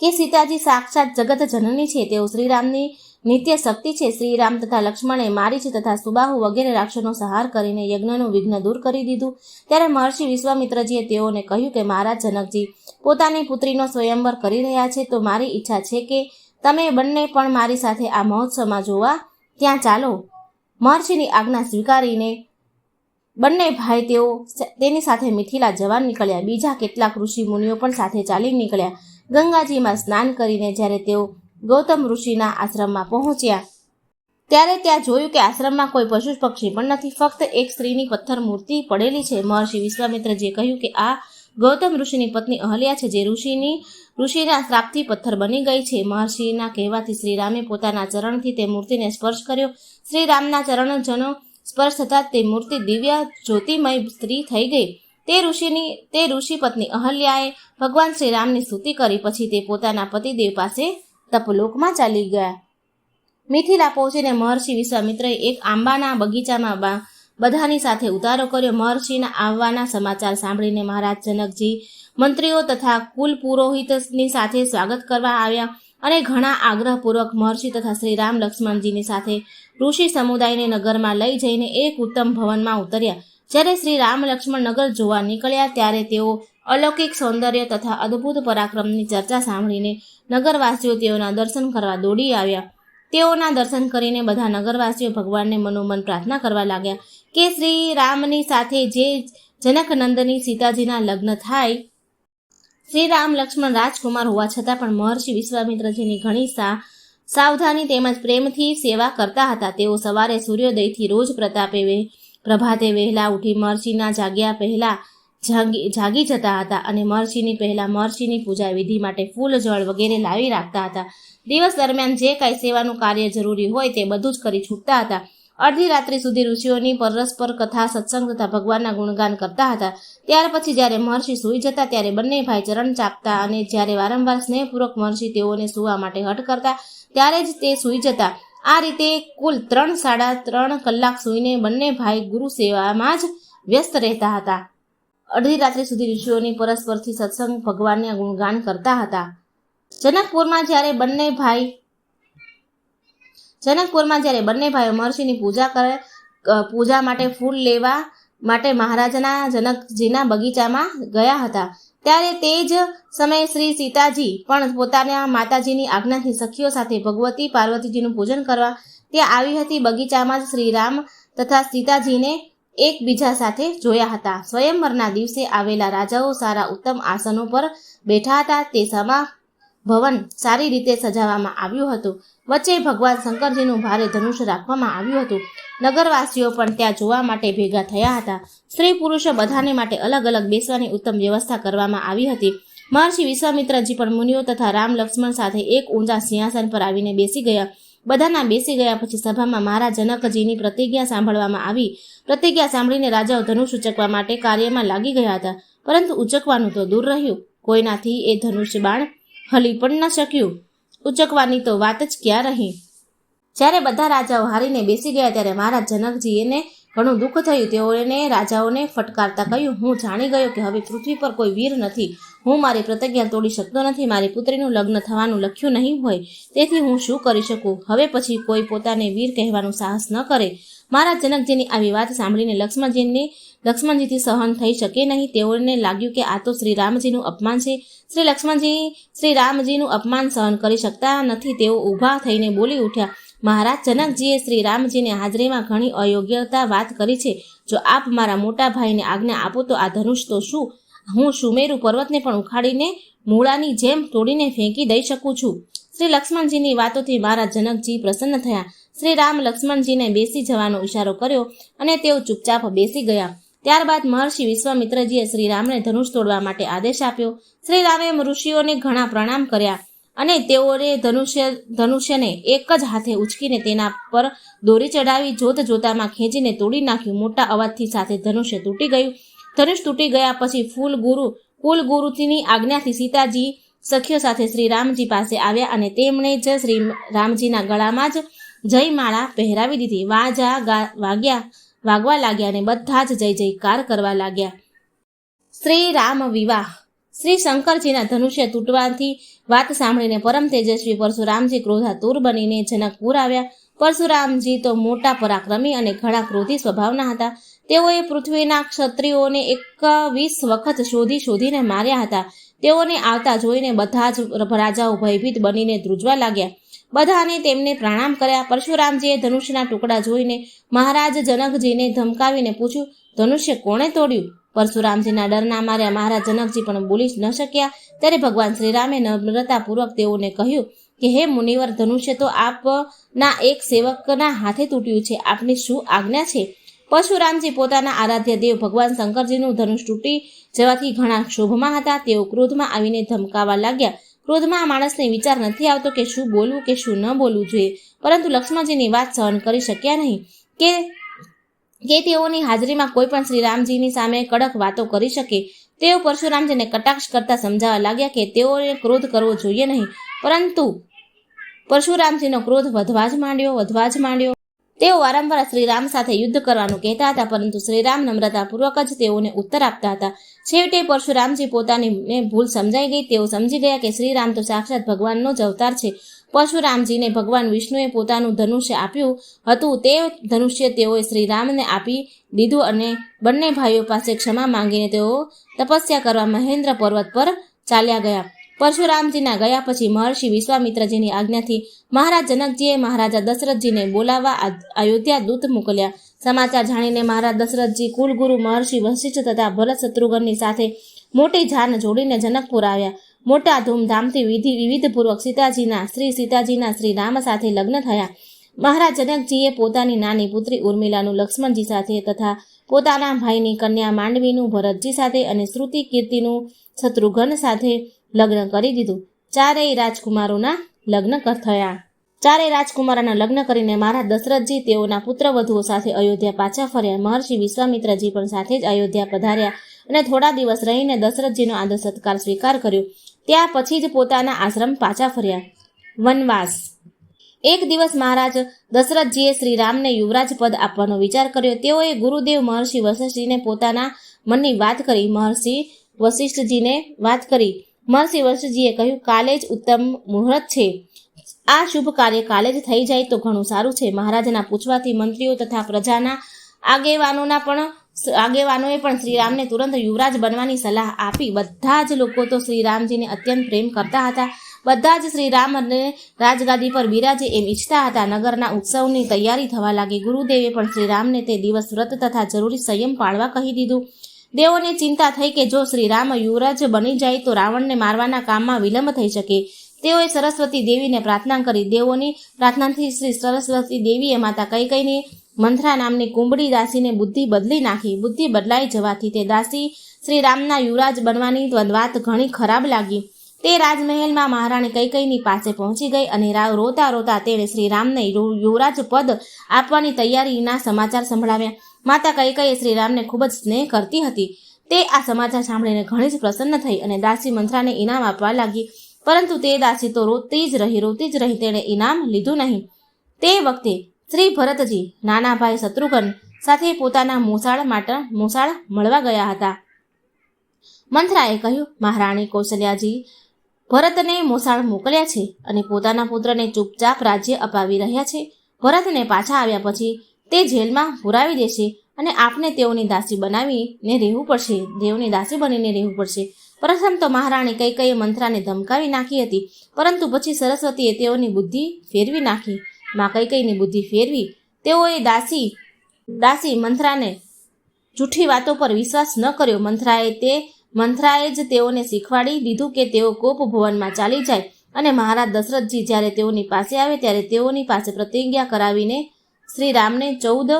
કે સીતાજી સાક્ષાત જગત જનની છે. તેઓ શ્રીરામની નિત્ય શક્તિ છે. શ્રીરામ તથા લક્ષ્મણે મારીચ તથા સુબાહુ વગેરે રાક્ષસોનો સંહાર કરીને યજ્ઞનું વિઘ્ન દૂર કરી દીધું. ત્યારે મહર્ષિ વિશ્વામિત્રજીએ તેઓને કહ્યું કે મહારાજ જનકજી પોતાની પુત્રીનો સ્વયંવર કરી રહ્યા છે, તો મારી ઈચ્છા છે કે તમે બંને પણ મારી સાથે આ મહોત્સવમાં જોવા ત્યાં ચાલો. મહર્ષિની આજ્ઞા સ્વીકારીને બંને ભાઈ તેની સાથે મિથિલા જવા નીકળ્યા. બીજા કેટલાક ઋષિ મુનિઓ પણ સાથે ચાલી નીકળ્યા. ગંગાજીમાં સ્નાન કરીને જ્યારે તેઓ ગૌતમ ઋષિના આશ્રમમાં પહોંચ્યા ત્યારે ત્યાં જોયું કે આશ્રમમાં કોઈ પશુ પક્ષી પણ નથી, ફક્ત એક સ્ત્રીની પથ્થર મૂર્તિ પડેલી છે. મહર્ષિ વિશ્વામિત્રજીએ કહ્યું કે આ ગૌતમ ઋષિની પત્ની અહલ્યા છે, જે ઋષિના શ્રાપથી પથ્થર બની ગઈ છે. મહર્ષિના કહેવાથી શ્રીરામે પોતાના ચરણથી તે મૂર્તિને સ્પર્શ કર્યો. શ્રીરામના ચરણજનો સ્પર્શ થતાં તે મૂર્તિ દિવ્ય જ્યોતિમય સ્ત્રી થઈ ગઈ. તે ઋષિ પત્ની અહલ્યાએ ભગવાન શ્રીરામની સ્તુતિ કરી. પછી તે પોતાના પતિદેવ પાસે તપલોકમાં ચાલી ગયા. મિથિલા પહોંચીને મહર્ષિ વિશ્વામિત્રએ એક આંબાના બગીચામાં બધાની સાથે ઉતારો કર્યો. મહર્ષિના આવવાના સમાચાર સાંભળીને મહારાજ જનકજી મંત્રીઓ તથા કુલ પુરોહિતની સાથે સ્વાગત કરવા આવ્યા અને ઘણા આગ્રહપૂર્વક મહર્ષિ તથા શ્રી રામ લક્ષ્મણજીની સાથે ઋષિ સમુદાયને નગરમાં લઈ જઈને એક ઉત્તમ ભવનમાં ઉતર્યા. જ્યારે શ્રી રામ લક્ષ્મણ નગર જોવા નીકળ્યા ત્યારે તેઓ અલૌકિક સૌંદર્ય તથા અદ્ભુત પરાક્રમની ચર્ચા સાંભળીને નગરવાસીઓ તેઓના દર્શન કરવા દોડી આવ્યા. તેઓના દર્શન કરીને બધા નગરવાસીઓ ભગવાનને મનોમન પ્રાર્થના કરવા લાગ્યા કે શ્રી રામની સાથે જે જનકનંદની સીતાજીના લગ્ન થાય. શ્રી રામ લક્ષ્મણ રાજકુમાર હોવા છતાં પણ મહર્ષિ વિશ્વામિત્રજીની ઘણી સાવધાની તેમજ પ્રેમથી સેવા કરતા હતા. તેઓ સવારે સૂર્યોદયથી રોજ પ્રભાતે વહેલા ઉઠી મહર્ષિના જાગ્યા પહેલા જાગી જતા હતા અને મહર્ષિની પૂજા વિધિ માટે ફૂલ જળ વગેરે લાવી રાખતા હતા. દિવસ દરમિયાન જે કાંઈ સેવાનું કાર્ય જરૂરી હોય તે બધું જ કરી છૂટતા હતા. અડધી રાત્રિ સુધી ઋષિઓની પરસ્પર કથા, સત્સંગ તથા ભગવાનના ગુણગાન કરતા હતા. ત્યાર પછી જ્યારે મહર્ષિ સૂઈ જતા ત્યારે બંને ભાઈ ચરણ ચાપતા અને જ્યારે વારંવાર સ્નેહપૂર્વક મહર્ષિ તેઓને સૂવા માટે હઠ કરતા ત્યારે જ તે સૂઈ જતા. આ રીતે કુલ 3-3.5 કલાક સૂઈને બંને ભાઈ ગુરુ સેવામાં જ વ્યસ્ત રહેતા હતા. અડધી રાત્રિ સુધી ઋષિઓની પરસ્પરથી સત્સંગ, ભગવાનના ગુણગાન કરતા હતા. જનકપુરમાં જ્યારે બંને ભાઈઓ મહર્ષિની પૂજા માટે ફૂલ લેવા માટે મહારાજના જનકજીના બગીચામાં ગયા હતા ત્યારે તે જ સમયે શ્રી સીતાજી પણ પોતાના માતાજીની આજ્ઞાથી સખીઓ સાથે ભગવતી પાર્વતીજીનું પૂજન કરવા ત્યાં આવી હતી. બગીચામાં જ શ્રી રામ તથા સીતાજીને એકબીજા સાથે જોયા હતા. સ્વયંવરના દિવસે આવેલા રાજાઓ સારા ઉત્તમ આસનો પર બેઠા હતા. તે સમા ભવન સારી રીતે સજાવવામાં આવ્યું હતું. વચ્ચે ભગવાન શંકરજીનું ભારે ધનુષ્ય રાખવામાં આવ્યું હતું. નગરવાસીઓ પણ ત્યાં જોવા માટે ભેગા થયા હતા. સ્ત્રી પુરુષો બધાને માટે અલગ અલગ બેસવાની ઉત્તમ વ્યવસ્થા કરવામાં આવી હતી. મહર્ષિ વિશ્વામિત્રજી પણ મુનિઓ તથા રામ લક્ષ્મણ સાથે એક ઊંચા સિંહાસન પર આવીને બેસી ગયા. બધાના બેસી ગયા પછી સભામાં મહારાજ જનકજીની પ્રતિજ્ઞા સાંભળવામાં આવી. પ્રતિજ્ઞા સાંભળીને રાજાઓ ધનુષ ઉચકવા માટે કાર્યમાં લાગી ગયા હતા, પરંતુ ઉચકવાનું તો દૂર રહ્યું. કોઈનાથી એ ધનુષ્ય બાણ હલી પણ ન શક્યું. ઉચકવાની તો વાત જ ક્યાં રહી. જ્યારે બધા રાજાઓ હારીને બેસી ગયા ત્યારે મહારાજ જનકજીને ઘણું દુઃખ થયું. તેઓને રાજાઓને ફટકારતા કહ્યું, હું જાણી ગયો કે હવે પૃથ્વી પર કોઈ વીર નથી. હું મારી પ્રતિજ્ઞા તોડી શકતો નથી. મારી પુત્રીનું લગ્ન થવાનું લખ્યું નહીં હોય, તેથી હું શું કરી શકું? હવે પછી કોઈ પોતાને વીર કહેવાનું સાહસ ન કરે. મહારાજ જનકજીની આવી વાત સાંભળીને લક્ષ્મણજીથી સહન થઈ શકે નહીં. તેઓને લાગ્યું કે આ તો શ્રી રામજીનું અપમાન છે. શ્રી રામજીનું અપમાન સહન કરી શકતા નથી. તેઓ ઊભા થઈને બોલી ઉઠ્યા, મહારાજ જનકજીએ શ્રી રામજીને હાજરીમાં ઘણી અયોગ્યતા વાત કરી છે. જો આપ મારા મોટા ભાઈને આજ્ઞા આપો તો આ ધનુષ તો શું, હું સુમેરુ પર્વતને પણ ઉખાડીને મૂળાની જેમ તોડીને ફેંકી દઈ શકું છું. શ્રી લક્ષ્મણજીની વાતોથી મહારાજ જનકજી પ્રસન્ન થયા. શ્રી રામ લક્ષ્મણજીને બેસી જવાનો ઇશારો કર્યો અને તેઓ ચૂપચાપ બેસી ગયા. ત્યારબાદ મહર્ષિ વિશ્વામિત્રજીએ શ્રી રામને ધનુષ તોડવા માટે આદેશ આપ્યો. શ્રી રામે ઋષિઓને ઘણા પ્રણામ કર્યા અને તેઓએ ધનુષ્યને એક જ હાથે ઉચકીને તેના પર દોરી ચડાવી જોતામાં ખેંચીને તોડી નાખ્યું. મોટા અવાજથી સાથે ધનુષ્ય તૂટી ગયું. ધનુષ તૂટી ગયા પછી કુલ ગુરુની આજ્ઞાથી સીતાજી સખીઓ સાથે શ્રી રામજી પાસે આવ્યા અને તેમણે જ શ્રી રામજીના ગળામાં જ જયમાળા પહેરાવી દીધી. વાગવા લાગ્યા અને બધા જ જય જયકાર કરવા લાગ્યા. શ્રી રામ વિવાહ. શ્રી શંકરજીના ધનુષ્ય તૂટવાથી વાત સાંભળીને પરમ તેજસ્વી પરશુરામજી ક્રોધાતુર બનીને જનકપુર આવ્યા. પરશુરામજી તો મોટા પરાક્રમી અને ઘણા ક્રોધી સ્વભાવના હતા. તેઓએ પૃથ્વીના ક્ષત્રિયોને 21 વખત શોધીને માર્યા હતા. તેઓને આવતા જોઈને બધા જ રાજાઓ ભયભીત બનીને ધ્રુજવા લાગ્યા. બધાને તેમને પ્રણામ કર્યા. પરશુરામજીએ ધનુષ્યના ટુકડા જોઈને મહારાજ જનકજીને ધમકાવીને પૂછ્યું, ધનુષ્ય કોણે તોડ્યું? પરશુરામજીના ડરના માર્યા મહારાજ જનકજી પણ બોલી ન શક્યા. ત્યારે ભગવાન શ્રીરામે નમ્રતાપૂર્વક તેઓને કહ્યું કે હે મુનિવર, ધનુષ્ય તો આપના એક સેવકના હાથે તૂટ્યું છે. આપની શું આજ્ઞા છે? પરશુરામજી પોતાના આરાધ્ય દેવ ભગવાન શંકરજીનું ધનુષ તૂટી જવાથી ઘણા ક્ષોભમાં હતા. તેઓ ક્રોધમાં આવીને ધમકાવા લાગ્યા. ક્રોધમાં માણસને વિચાર નથી આવતો કે શું બોલવું કે શું ન બોલવું જોઈએ, પરંતુ લક્ષ્મણજીની વાત સહન કરી શક્યા નહીં કે તેઓની હાજરીમાં કોઈ પણ શ્રી રામજીની સામે કડક વાતો કરી શકે. તેઓ પરશુરામજીને કટાક્ષ કરતા સમજાવવા લાગ્યા કે તેઓએ ક્રોધ કરવો જોઈએ નહીં, પરંતુ પરશુરામજીનો ક્રોધ વધવા જ માંડ્યો. તેઓ વારંવાર શ્રીરામ સાથે યુદ્ધ કરવાનું કહેતા હતા, પરંતુ શ્રીરામ નમ્રતાપૂર્વક જ તેઓને ઉત્તર આપતા હતા. છેવટે પરશુરામજી પોતાની ભૂલ સમજાઈ ગઈ. તેઓ સમજી ગયા કે શ્રીરામ તો સાક્ષાત ભગવાનનો જ અવતાર છે. પરશુરામજીને ભગવાન વિષ્ણુએ પોતાનું ધનુષ્ય આપ્યું હતું. તે ધનુષ્ય તેઓએ શ્રીરામને આપી દીધું અને બંને ભાઈઓ પાસે ક્ષમા માંગીને તેઓ તપસ્યા કરવા મહેન્દ્ર પર્વત પર ચાલ્યા ગયા. પરશુરામજીના ગયા પછી મહર્ષિ વિશ્વામિત્રજીની આજ્ઞાથી મહારાજ જનકજીએ મહારાજા દશરથજીને બોલાવવા અયોધ્યા દૂત મોકલ્યા. સમાચાર જાણીને મહારાજ દશરથજી કુલગુરુ મહર્ષિ વશિષ્ઠ તથા ભરત શત્રુઘ્નની સાથે મોટી જાન જોડીને જનકપુર આવ્યા. મોટા ધૂમધામથી વિવિધપૂર્વક સીતાજીના શ્રી રામ સાથે લગ્ન થયા. મહારાજ જનકજીએ પોતાની નાની પુત્રી ઉર્મિલાનું લક્ષ્મણજી સાથે તથા પોતાના ભાઈની કન્યા માંડવીનું ભરતજી સાથે અને શ્રુતિ કીર્તિનું શત્રુઘ્ન સાથે લગ્ન કરી દીધું. ચારેય રાજકુમારોના લગ્ન કરીને મહારાજ દશરથજી તેઓના પુત્રવધુઓ સાથે અયોધ્યા પાછા ફર્યા. મહર્ષિ વિશ્વામિત્રજી પણ સાથે જ અયોધ્યા પધાર્યા અને થોડા દિવસ રહીને દશરથજીનો આદર સત્કાર સ્વીકાર કર્યો. ત્યાં પછી જ પોતાના આશ્રમ પાછા ફર્યા. વનવાસ. એક દિવસ મહારાજ દશરથજીએ શ્રીરામને યુવરાજ પદ આપવાનો વિચાર કર્યો. તેઓએ ગુરુદેવ મહર્ષિ વશિષ્ઠજીને પોતાના મનની વાત કરી. મહર્ષિ વશિષ્ઠજીએ કહ્યું, કાલે જ ઉત્તમ મુહૂર્ત છે. આ શુભ કાર્ય કાલે જ થઈ જાય તો ઘણું સારું છે. મહારાજના પૂછવાથી મંત્રીઓ તથા પ્રજાના આગેવાનોએ પણ શ્રીરામને તુરંત યુવરાજ બનવાની સલાહ આપી. બધા જ લોકો તો શ્રીરામજીને અત્યંત પ્રેમ કરતા હતા. બધા જ શ્રીરામને રાજગાદી પર બિરાજે એમ ઈચ્છતા હતા. નગરના ઉત્સવની તૈયારી થવા લાગી. ગુરુદેવે પણ શ્રીરામને તે દિવસ વ્રત તથા જરૂરી સંયમ પાળવા કહી દીધું. દેવોને ચિંતા થઈ કે જો શ્રીરામ યુવરાજ બની જાય તો રાવણને મારવાના કામમાં વિલંબ થઈ શકે. તેઓએ સરસ્વતી દેવીને પ્રાર્થના કરી. દેવોની પ્રાર્થનાથી શ્રી સરસ્વતી દેવીએ માતા કૈકેયીની મંથરા નામની કુંબળી દાસીને બુદ્ધિ બદલી નાખી. બુદ્ધિ બદલાઈ જવાથી તે દાસી શ્રીરામના યુવરાજ બનવાની વાત ઘણી ખરાબ લાગી. તે રાજમહેલમાં મહારાણી કૈકેયીની પાસે પહોંચી ગઈ અને રોતા તેણે શ્રીરામને યુવરાજ પદ આપવાની તૈયારીના સમાચાર સંભળાવ્યા. માતા કૈકેયી શ્રીરામને ખૂબ જ સ્નેહ કરતી હતી. તે આ સમાચાર સાંભળીને ઘણી જ પ્રસન્ન થઈ અને દાસી મંથરાને ઇનામ આપવા લાગી. પરંતુ તે દાસી તો રોતી જ રહી. તેણે ઇનામ લીધું નહીં. તે વખતે શ્રી ભરતજી નાના ભાઈ શત્રુઘ્ન સાથે પોતાના મોસાળ મળવા ગયા હતા. મંથરાએ કહ્યું, મહારાણી કૌશલ્યાજી ભરતને મોસાળ મોકલ્યા છે અને પોતાના પુત્રને ચૂપચાપ રાજ્ય અપાવી રહ્યા છે. ભરતને પાછા આવ્યા પછી તે જેલમાં પુરાવી દેશે અને આપને તેઓની દાસી બનીને રહેવું પડશે. પ્રથમ તો મહારાણી કૈકેયીએ મંથરાને ધમકાવી નાખી હતી, પરંતુ પછી સરસ્વતીએ તેઓની બુદ્ધિ ફેરવી નાખી. માં કૈકેયીની બુદ્ધિ ફેરવી. તેઓએ દાસી મંથરાને જૂઠી વાતો પર વિશ્વાસ ન કર્યો. મંથરાએ જ તેઓને શીખવાડી દીધું કે તેઓ કોપ ભવનમાં ચાલી જાય અને મહારાજ દશરથજી જ્યારે તેઓની પાસે આવે ત્યારે તેઓની પાસે પ્રતિજ્ઞા કરાવીને શ્રીરામને 14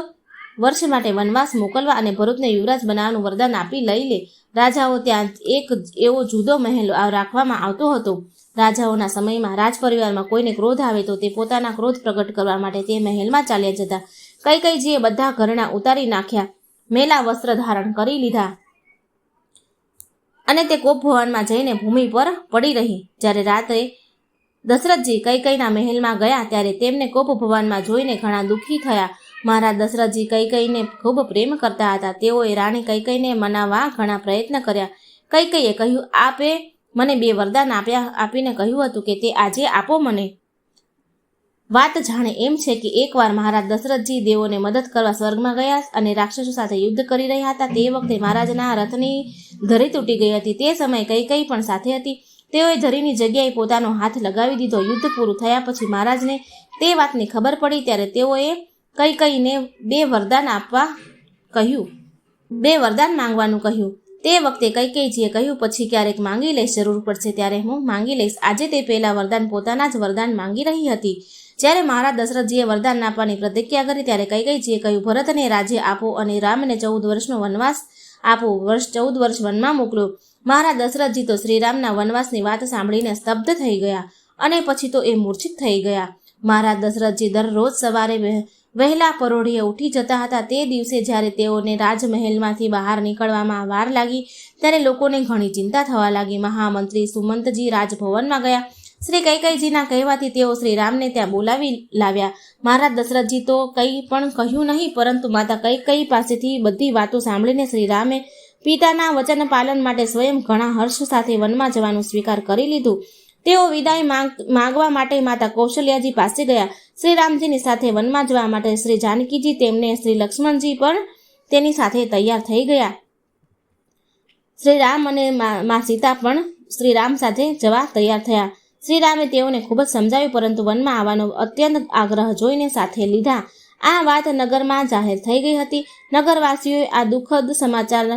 વર્ષ માટે વનવાસ મોકલવા અને ભરતને યુવરાજ બનાવવાનું વરદાન આપી લઈ લે. રાજાઓ ત્યાં એક એવો જુદો મહેલ રાખવામાં આવતો હતો. રાજાઓના સમયમાં રાજપરિવારમાં કોઈને ક્રોધ આવે તો તે પોતાના ક્રોધ પ્રગટ કરવા માટે તે મહેલમાં ચાલ્યા જતા. કૈકેયીજીએ બધા ઘરેણાં ઉતારી નાખ્યા, મેલા વસ્ત્ર ધારણ કરી લીધા અને તે કોપ ભવનમાં જઈને ભૂમિ પર પડી રહી. જ્યારે રાત્રે દશરથજી કૈકેયીના મહેલમાં ગયા ત્યારે તેમને કોપ ભવનમાં જોઈને ઘણા દુઃખી થયા. મહારાજ દશરથજી કૈકેયીને ખૂબ પ્રેમ કરતા હતા. તેઓએ રાણી કૈકેયીને મનાવવા ઘણા પ્રયત્ન કર્યા. કૈકેયીએ કહ્યું, આપે મને 2 વરદાન આપીને કહ્યું હતું કે તે આજે આપો મને. વાત જાણે એમ છે કે એકવાર મહારાજ દશરથજી દેવોને મદદ કરવા સ્વર્ગમાં ગયા અને રાક્ષસો સાથે યુદ્ધ કરી રહ્યા હતા. તે વખતે મહારાજના રથની ધરી તૂટી ગઈ હતી. તે સમયે કૈકેયી પણ સાથે હતી. તેઓએ ધરીની જગ્યાએ પોતાનો હાથ લગાવી દીધો. યુદ્ધ પૂરું થયા પછી મહારાજને તે વાતની ખબર પડી ત્યારે તેઓએ કૈકેયીને 2 વરદાન માંગવાનું કહ્યું. તે વખતે કૈકેયીજીએ કહ્યું, પછી ક્યારેક માંગી લઈશ, જરૂર પડશે ત્યારે હું માંગી લઈશ. આજે તે પહેલા વરદાન પોતાના જ વરદાન માંગી રહી હતી. જ્યારે મહારાજ દશરથજીએ વરદાન આપવાની પ્રતિજ્ઞા કરી ત્યારે કૈકેયીજીએ કહ્યું, ભરતને રાજ્ય આપો અને રામને 14 વર્ષનો વનવાસ આપો. 14 વર્ષ વનમાં મોકલો. મહારાજ દશરથજી તો શ્રીરામના વનવાસની વાત સાંભળીને સ્તબ્ધ થઈ ગયા અને પછી તો એ મૂર્છિત થઈ ગયા. મહારાજ દશરથજી દરરોજ સવારે વહેલા પરોઢિયે ઉઠી જતા હતા. તે દિવસે જ્યારે તેઓને રાજમહેલમાંથી બહાર નીકળવામાં વાર લાગી ત્યારે લોકોને ઘણી ચિંતા થવા લાગી. મહામંત્રી સુમંતજી રાજભવનમાં ગયા. શ્રી કૈકેયીજીના કહેવાથી તેઓ શ્રીરામને ત્યાં બોલાવી લાવ્યા. મહારાજ દશરથજી તો કંઈ પણ કહ્યું નહીં, પરંતુ માતા કૈકેયી પાસેથી બધી વાતો સાંભળીને શ્રીરામે પિતાના વચન પાલન માટે સ્વયં ઘણા હર્ષ સાથે વનમાં જવાનું સ્વીકાર કરી લીધું. તેઓ વિદાય માંગવા માટે માતા કૌશલ્યાજી પાસે ગયા. શ્રી રામજીની સાથે વનમાં જવા માટે શ્રી જાનકીજી તેમને શ્રી લક્ષ્મણજી પણ તેની સાથે તૈયાર થઈ ગયા. શ્રી રામ અને મા સીતા પણ શ્રી રામ સાથે જવા તૈયાર થયા. શ્રી રામે તેઓને ખૂબ જ સમજાવ્યું, પરંતુ વનમાં આવવાનો અત્યંત આગ્રહ જોઈને સાથે લીધા. આ વાત નગરમાં જાહેર થઈ ગઈ હતી. નગરવાસીઓએ આ દુઃખદ સમાચાર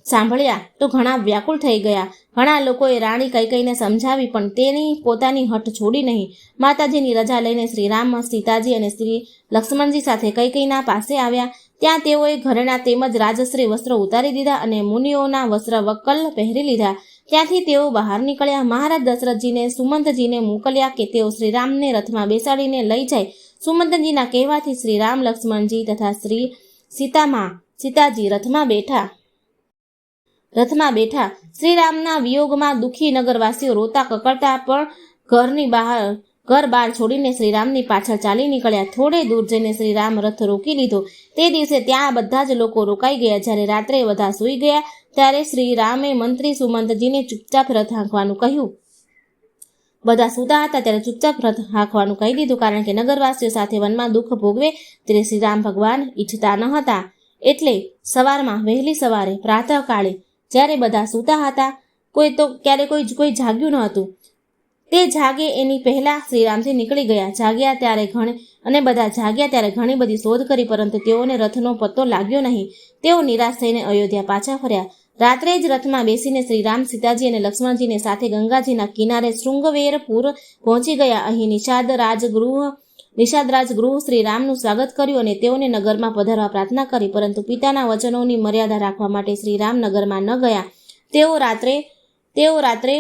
સાંભળ્યા તો ઘણા વ્યાકુળ થઈ ગયા. ઘણા લોકોએ રાણી કૈકેયીને સમજાવી, પણ તેની પોતાની હઠ છોડી નહીં. માતાજીની રજા લઈને શ્રી રામ, સીતાજી અને શ્રી લક્ષ્મણજી સાથે કૈકેયીના પાસે આવ્યા. ત્યાં તેઓએ ઘરેણા તેમજ રાજશ્રી વસ્ત્રો ઉતારી દીધા અને મુનિઓના વસ્ત્ર વક્કલ પહેરી લીધા. ત્યાંથી તેઓ બહાર નીકળ્યા. મહારાજ દશરથજીને સુમંતજીને મોકલ્યા કે તેઓ શ્રીરામને રથમાં બેસાડીને લઈ જાય. સુમંતજીના કહેવાથી શ્રી રામ, લક્ષ્મણજી તથા શ્રી સીતાજી રથમાં બેઠા. શ્રીરામના વિયોગમાં દુઃખી નગરવાસીઓ રોતા કકડતા પણ ઘર બહાર છોડીને શ્રીરામની પાછળ ચાલી નીકળ્યા. થોડે દૂર જઈને શ્રીરામ રથ રોકી લીધો. તે દિવસે ત્યાં બધા જ લોકો રોકાઈ ગયા. જ્યારે રાત્રે બધા સૂઈ ગયા ત્યારે શ્રી રામે મંત્રી સુમંતજીને ચૂપચાપ રથ હાંકવાનું કહ્યું. બધા સૂતા હતા ત્યારે ચૂપચાપ રથ હાંકવાનું કહી દીધું, કારણ કે નગરવાસીઓ સાથે વનમાં દુઃખ ભોગવે તે શ્રી રામ ભગવાન ઈચ્છતા ન હતા. એટલે સવારમાં વહેલી સવારે પ્રાતઃકાળે જ્યારે બધા સૂતા હતા, કોઈ જાગ્યું ન હતું. તે જાગે એની પહેલા શ્રીરામજી નીકળી ગયા. બધા જાગ્યા ત્યારે ઘણી બધી શોધ કરી, પરંતુ તેઓને રથનો પત્તો લાગ્યો નહીં. તેઓ નિરાશ થઈને અયોધ્યા પાછા ફર્યા. રાત્રે જ રથમાં બેસીને શ્રી રામ, સીતાજી અને લક્ષ્મણજીને સાથે ગંગાજીના કિનારે શૃંગવેરપુર પહોંચી ગયા. અહીં નિષાદ રાજગૃહ શ્રી રામનું સ્વાગત કર્યું અને તેઓને નગરમાં પધારવા પ્રાર્થના કરી, પરંતુ પિતાના વચનોની મર્યાદા રાખવા માટે શ્રી રામ નગરમાં ન ગયા. તેઓ રાત્રે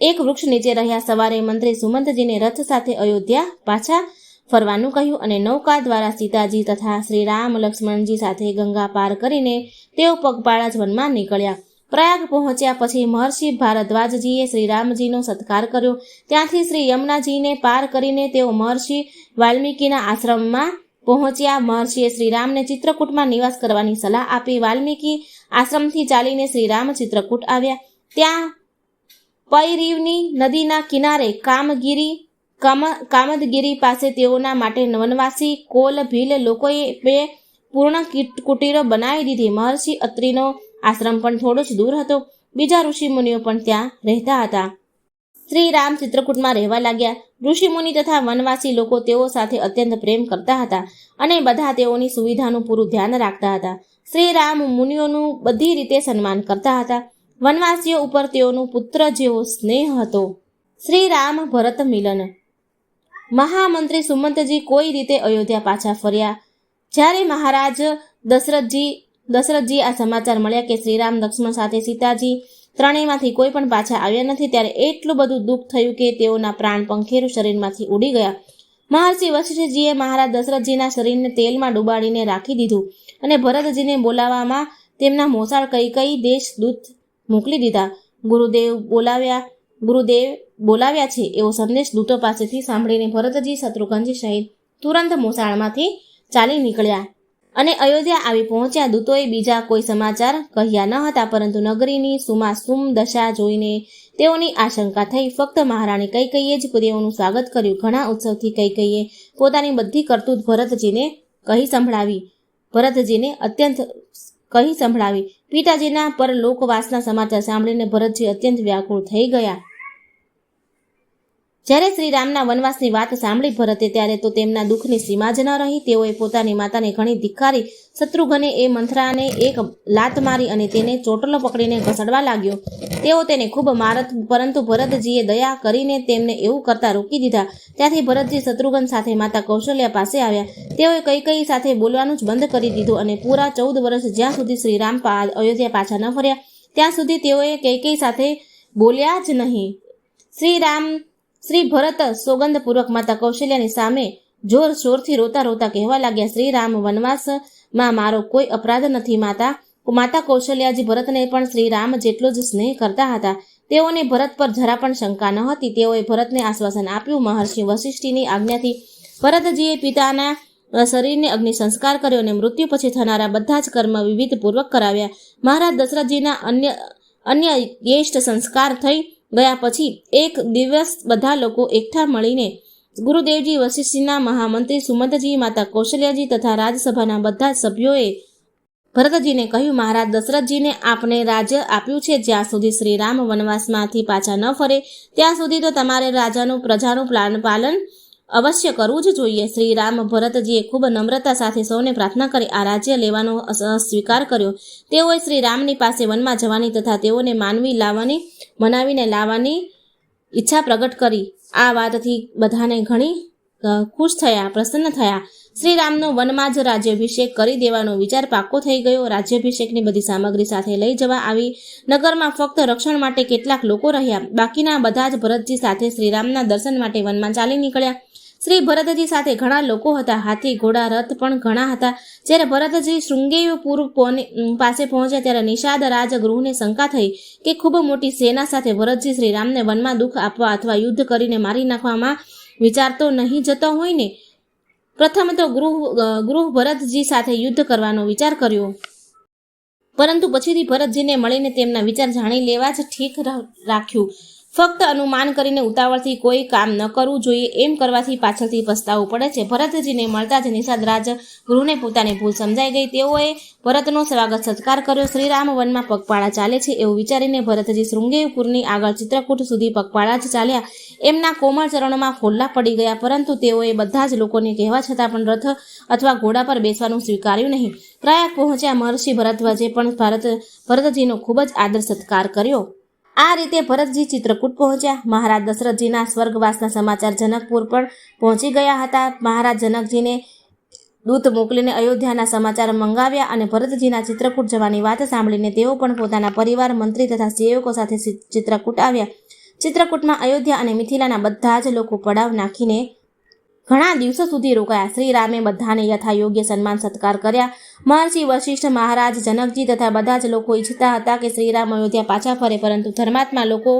એક વૃક્ષ નીચે રહ્યા. સવારે મંત્રી સુમંતજીને રથ સાથે અયોધ્યા પાછા ફરવાનું કહ્યું અને નૌકા દ્વારા સીતાજી તથા શ્રી રામ, લક્ષ્મણજી સાથે ગંગા પાર કરીને તેઓ પગપાળા જ વનમાં નીકળ્યા. પ્રયાગ પહોંચ્યા પછી મહર્ષિ ભારદ્વાજજીએ શ્રી રામજીનો સત્કાર કર્યો. ત્યાંથી શ્રી યમુનાજીને પાર કરીને તેઓ મહર્ષિ વાલ્મીકીના આશ્રમમાં પહોંચ્યા. મહર્ષિએ શ્રી રામને ચિત્રકૂટમાં નિવાસ કરવાની સલાહ આપી. વાલ્મીકી આશ્રમથી ચાલીને શ્રી રામ ચિત્રકૂટ આવ્યા. ત્યાં પયરીવની નદીના કિનારે કામદગીરી પાસે તેઓના માટે વનવાસી કોલ ભીલ લોકોએ પૂર્ણ કુટીરો બનાવી દીધી. મહર્ષિ અત્રિનો આશ્રમ પણ થોડો જ દૂર હતો. બીજા ઋષિમુનિઓ પણ ત્યાં રહેતા હતા. શ્રી રામ ચિત્રકૂટમાં રહેવા લાગ્યા. ઋષિમુનિ તથા વનવાસી લોકો તેઓ સાથે અત્યંત પ્રેમ કરતા હતા અને બધા તેઓની સુવિધાનું પૂરું ધ્યાન રાખતા હતા. શ્રી રામ મુનિઓનું બધી રીતે સન્માન કરતા હતા. વનવાસીઓ ઉપર તેઓનું પુત્ર જેવો સ્નેહ હતો. શ્રી રામ ભરત મિલન. મહામંત્રી સુમંતજી કોઈ રીતે અયોધ્યા પાછા ફર્યા. જ્યારે મહારાજ દશરથજી આ સમાચાર મળ્યા કે શ્રીરામ, લક્ષ્મણ સાથે સીતાજી ત્રણેયમાંથી કોઈ પણ પાછા આવ્યા નથી, ત્યારે એટલું બધું દુઃખ થયું કે તેઓના પ્રાણ પંખેરું શરીરમાંથી ઉડી ગયા. મહર્ષિ વશિષ્ઠજીએ મહારાજ દશરથજીના શરીરને તેલમાં ડુબાડીને રાખી દીધું અને ભરતજીને બોલાવવામાં તેમના મોસાળ કૈકેયી દેશ દૂત મોકલી દીધા. ગુરુદેવ બોલાવ્યા છે એવો સંદેશ દૂતો પાસેથી સાંભળીને ભરતજી, શત્રુઘ્નજી સહિત તુરંત મોસાળમાંથી ચાલી નીકળ્યા અને અયોધ્યા આવી પહોંચ્યા. દૂતોએ બીજા કોઈ સમાચાર કહ્યા ન હતા, પરંતુ નગરીની સુમાસુમ દશા જોઈને તેઓની આશંકા થઈ. ફક્ત મહારાણી કૈકેયીએ જ તેઓનું સ્વાગત કર્યું. ઘણા ઉત્સવથી કૈકેયીએ પોતાની બધી કરતૂત ભરતજીને અત્યંત કહી સંભળાવી. પિતાજીના પરલોકવાસના સમાચાર સાંભળીને ભરતજી અત્યંત વ્યાકુળ થઈ ગયા. જ્યારે શ્રી રામના વનવાસની વાત સાંભળી ભરતે ત્યારે તો તેમના દુઃખની સીમા જ ન રહી. તેઓએ પોતાની માતાને ઘણી ધિક્કારી. શત્રુઘ્ને એ મંથરાને એક લાત મારી અને તેને ચોટલો પકડીને ઘસડવા લાગ્યો. તેઓ તેને ખૂબ મારત, પરંતુ ભરતજીએ દયા કરીને તેમને એવું કરતા રોકી દીધા. ત્યાંથી ભરતજી શત્રુઘ્ન સાથે માતા કૌશલ્યા પાસે આવ્યા. તેઓએ કૈકેયી સાથે બોલવાનું જ બંધ કરી દીધું અને પૂરા 14 વર્ષ જ્યાં સુધી શ્રી રામ અયોધ્યા પાછા ન ફર્યા ત્યાં સુધી તેઓએ કૈકેયી સાથે બોલ્યા જ નહીં. શ્રી ભરત સોગંદપૂર્વક માતા કૌશલ્યાની સામે જોર શોરથી રોતા રોતા કહેવા લાગ્યા, શ્રી રામ, વનવાસમાં મારો કોઈ અપરાધ નથી. માતા કૌશલ્યાજી ભરતને પણ શ્રી રામ જેટલો જ સ્નેહ કરતા હતા. તેઓને ભરત પર જરા પણ શંકા ન હતી. તેઓએ ભરતને આશ્વાસન આપ્યું. મહર્ષિ વશિષ્ઠની આજ્ઞાથી ભરતજીએ પિતાના શરીરને અગ્નિ સંસ્કાર કર્યો અને મૃત્યુ પછી થનારા બધા જ કર્મ વિધિ પૂર્વક કરાવ્યા. મહારાજ દશરથજીના અન્ય જ્યેષ્ઠ સંસ્કાર થઈ ગયા પછી એક દિવસ બધા લોકો એકઠા મળીને ગુરુદેવજી, વશિષ્ઠના મહામંત્રી સુમંતજી, માતા કૌશલ્યાજી તથા રાજસભાના બધા જ સભ્યોએ ભરતજીને કહ્યું, મહારાજ દશરથજીને આપને રાજ્ય આપ્યું છે. જ્યાં સુધી શ્રી રામ વનવાસમાંથી પાછા ન ફરે ત્યાં સુધી તો તમારે પ્રજાનું પાલન અવશ્ય કરવું જ જોઈએ. શ્રી રામ ભરતજીએ ખૂબ નમ્રતા સાથે સૌને પ્રાર્થના કરી આ રાજ્ય લેવાનો સ્વીકાર કર્યો. તેઓએ શ્રી રામની પાસે વનમાં જવાની તથા તેઓને મનાવીને લાવવાની ઈચ્છા પ્રગટ કરી. આ વાતથી બધાને ઘણી ખુશ થયા, પ્રસન્ન થયા. શ્રી રામનો વનમાં જ રાજ્યાભિષેક કરી દેવાનો વિચાર પાક્કો થઈ ગયો. રાજ્યાભિષેકની બધી સામગ્રી સાથે લઈ જવા આવી. નગરમાં ફક્ત રક્ષણ માટે કેટલાક લોકો રહ્યા. બાકીના બધા જ ભરતજી સાથે શ્રીરામના દર્શન માટે વનમાં ચાલી નીકળ્યા. શ્રી ભરતજી સાથે ઘણા લોકો હતા. હાથી, ઘોડા, રથ પણ ઘણા હતા. જ્યારે ભરતજી શૃંગેરીપુર પાસે પહોંચ્યા ત્યારે નિષાદ રાજગૃહને શંકા થઈ કે ખૂબ મોટી સેના સાથે ભરતજી શ્રીરામને વનમાં દુઃખ આપવા અથવા યુદ્ધ કરીને મારી નાખવામાં વિચારતો નહીં જતો હોય ને. પ્રથમ તો ગૃહ ભરતજી સાથે યુદ્ધ કરવાનો વિચાર કર્યો, પરંતુ પછીથી ભરતજીને મળીને તેમના વિચાર જાણી લેવા જ ઠીક રાખ્યું. ફક્ત અનુમાન કરીને ઉતાવળથી કોઈ કામ ન કરવું જોઈએ. એમ કરવાથી પાછળથી પસ્તાવું પડે છે. ભરતજીને મળતા જ નિષાદ રાજગૃહને પોતાની ભૂલ સમજાઈ ગઈ. તેઓએ ભરતનો સ્વાગત સત્કાર કર્યો. શ્રીરામ વનમાં પગપાળા ચાલે છે એવું વિચારીને ભરતજી શૃંગેરીપુરની આગળ ચિત્રકૂટ સુધી પગપાળા જ ચાલ્યા. એમના કોમળ ચરણોમાં ફોલ્લા પડી ગયા, પરંતુ તેઓએ બધા જ લોકોને કહેવા છતાં પણ રથ અથવા ઘોડા પર બેસવાનું સ્વીકાર્યું નહીં. પ્રયાગ પહોંચ્યા મહર્ષિ ભરદ્વાજે પણ ભરતજીનો ખૂબ જ આદર સત્કાર કર્યો. આ રીતે ભરતજી ચિત્રકૂટ પહોંચ્યા. મહારાજ દશરથજીના સ્વર્ગવાસના સમાચાર જનકપુર પર પહોંચી ગયા હતા. મહારાજ જનકજીને દૂત મોકલીને અયોધ્યાના સમાચાર મંગાવ્યા અને ભરતજીના ચિત્રકૂટ જવાની વાત સાંભળીને તેઓ પણ પોતાના પરિવાર, મંત્રી તથા સેવકો સાથે ચિત્રકૂટ આવ્યા. ચિત્રકૂટમાં અયોધ્યા અને મિથિલાના બધા જ લોકો પડાવ નાખીને ઘણા દિવસો સુધી રોકાયા. શ્રી રામે બધાને યથાયોગ્ય સન્માન સત્કાર કર્યા. મહર્ષિ વશિષ્ઠ, મહારાજ જનકજી તથા બધા જ લોકો ઈચ્છતા હતા કે શ્રીરામ અયોધ્યા પાછા ફરે, પરંતુ ધર્માત્મા લોકો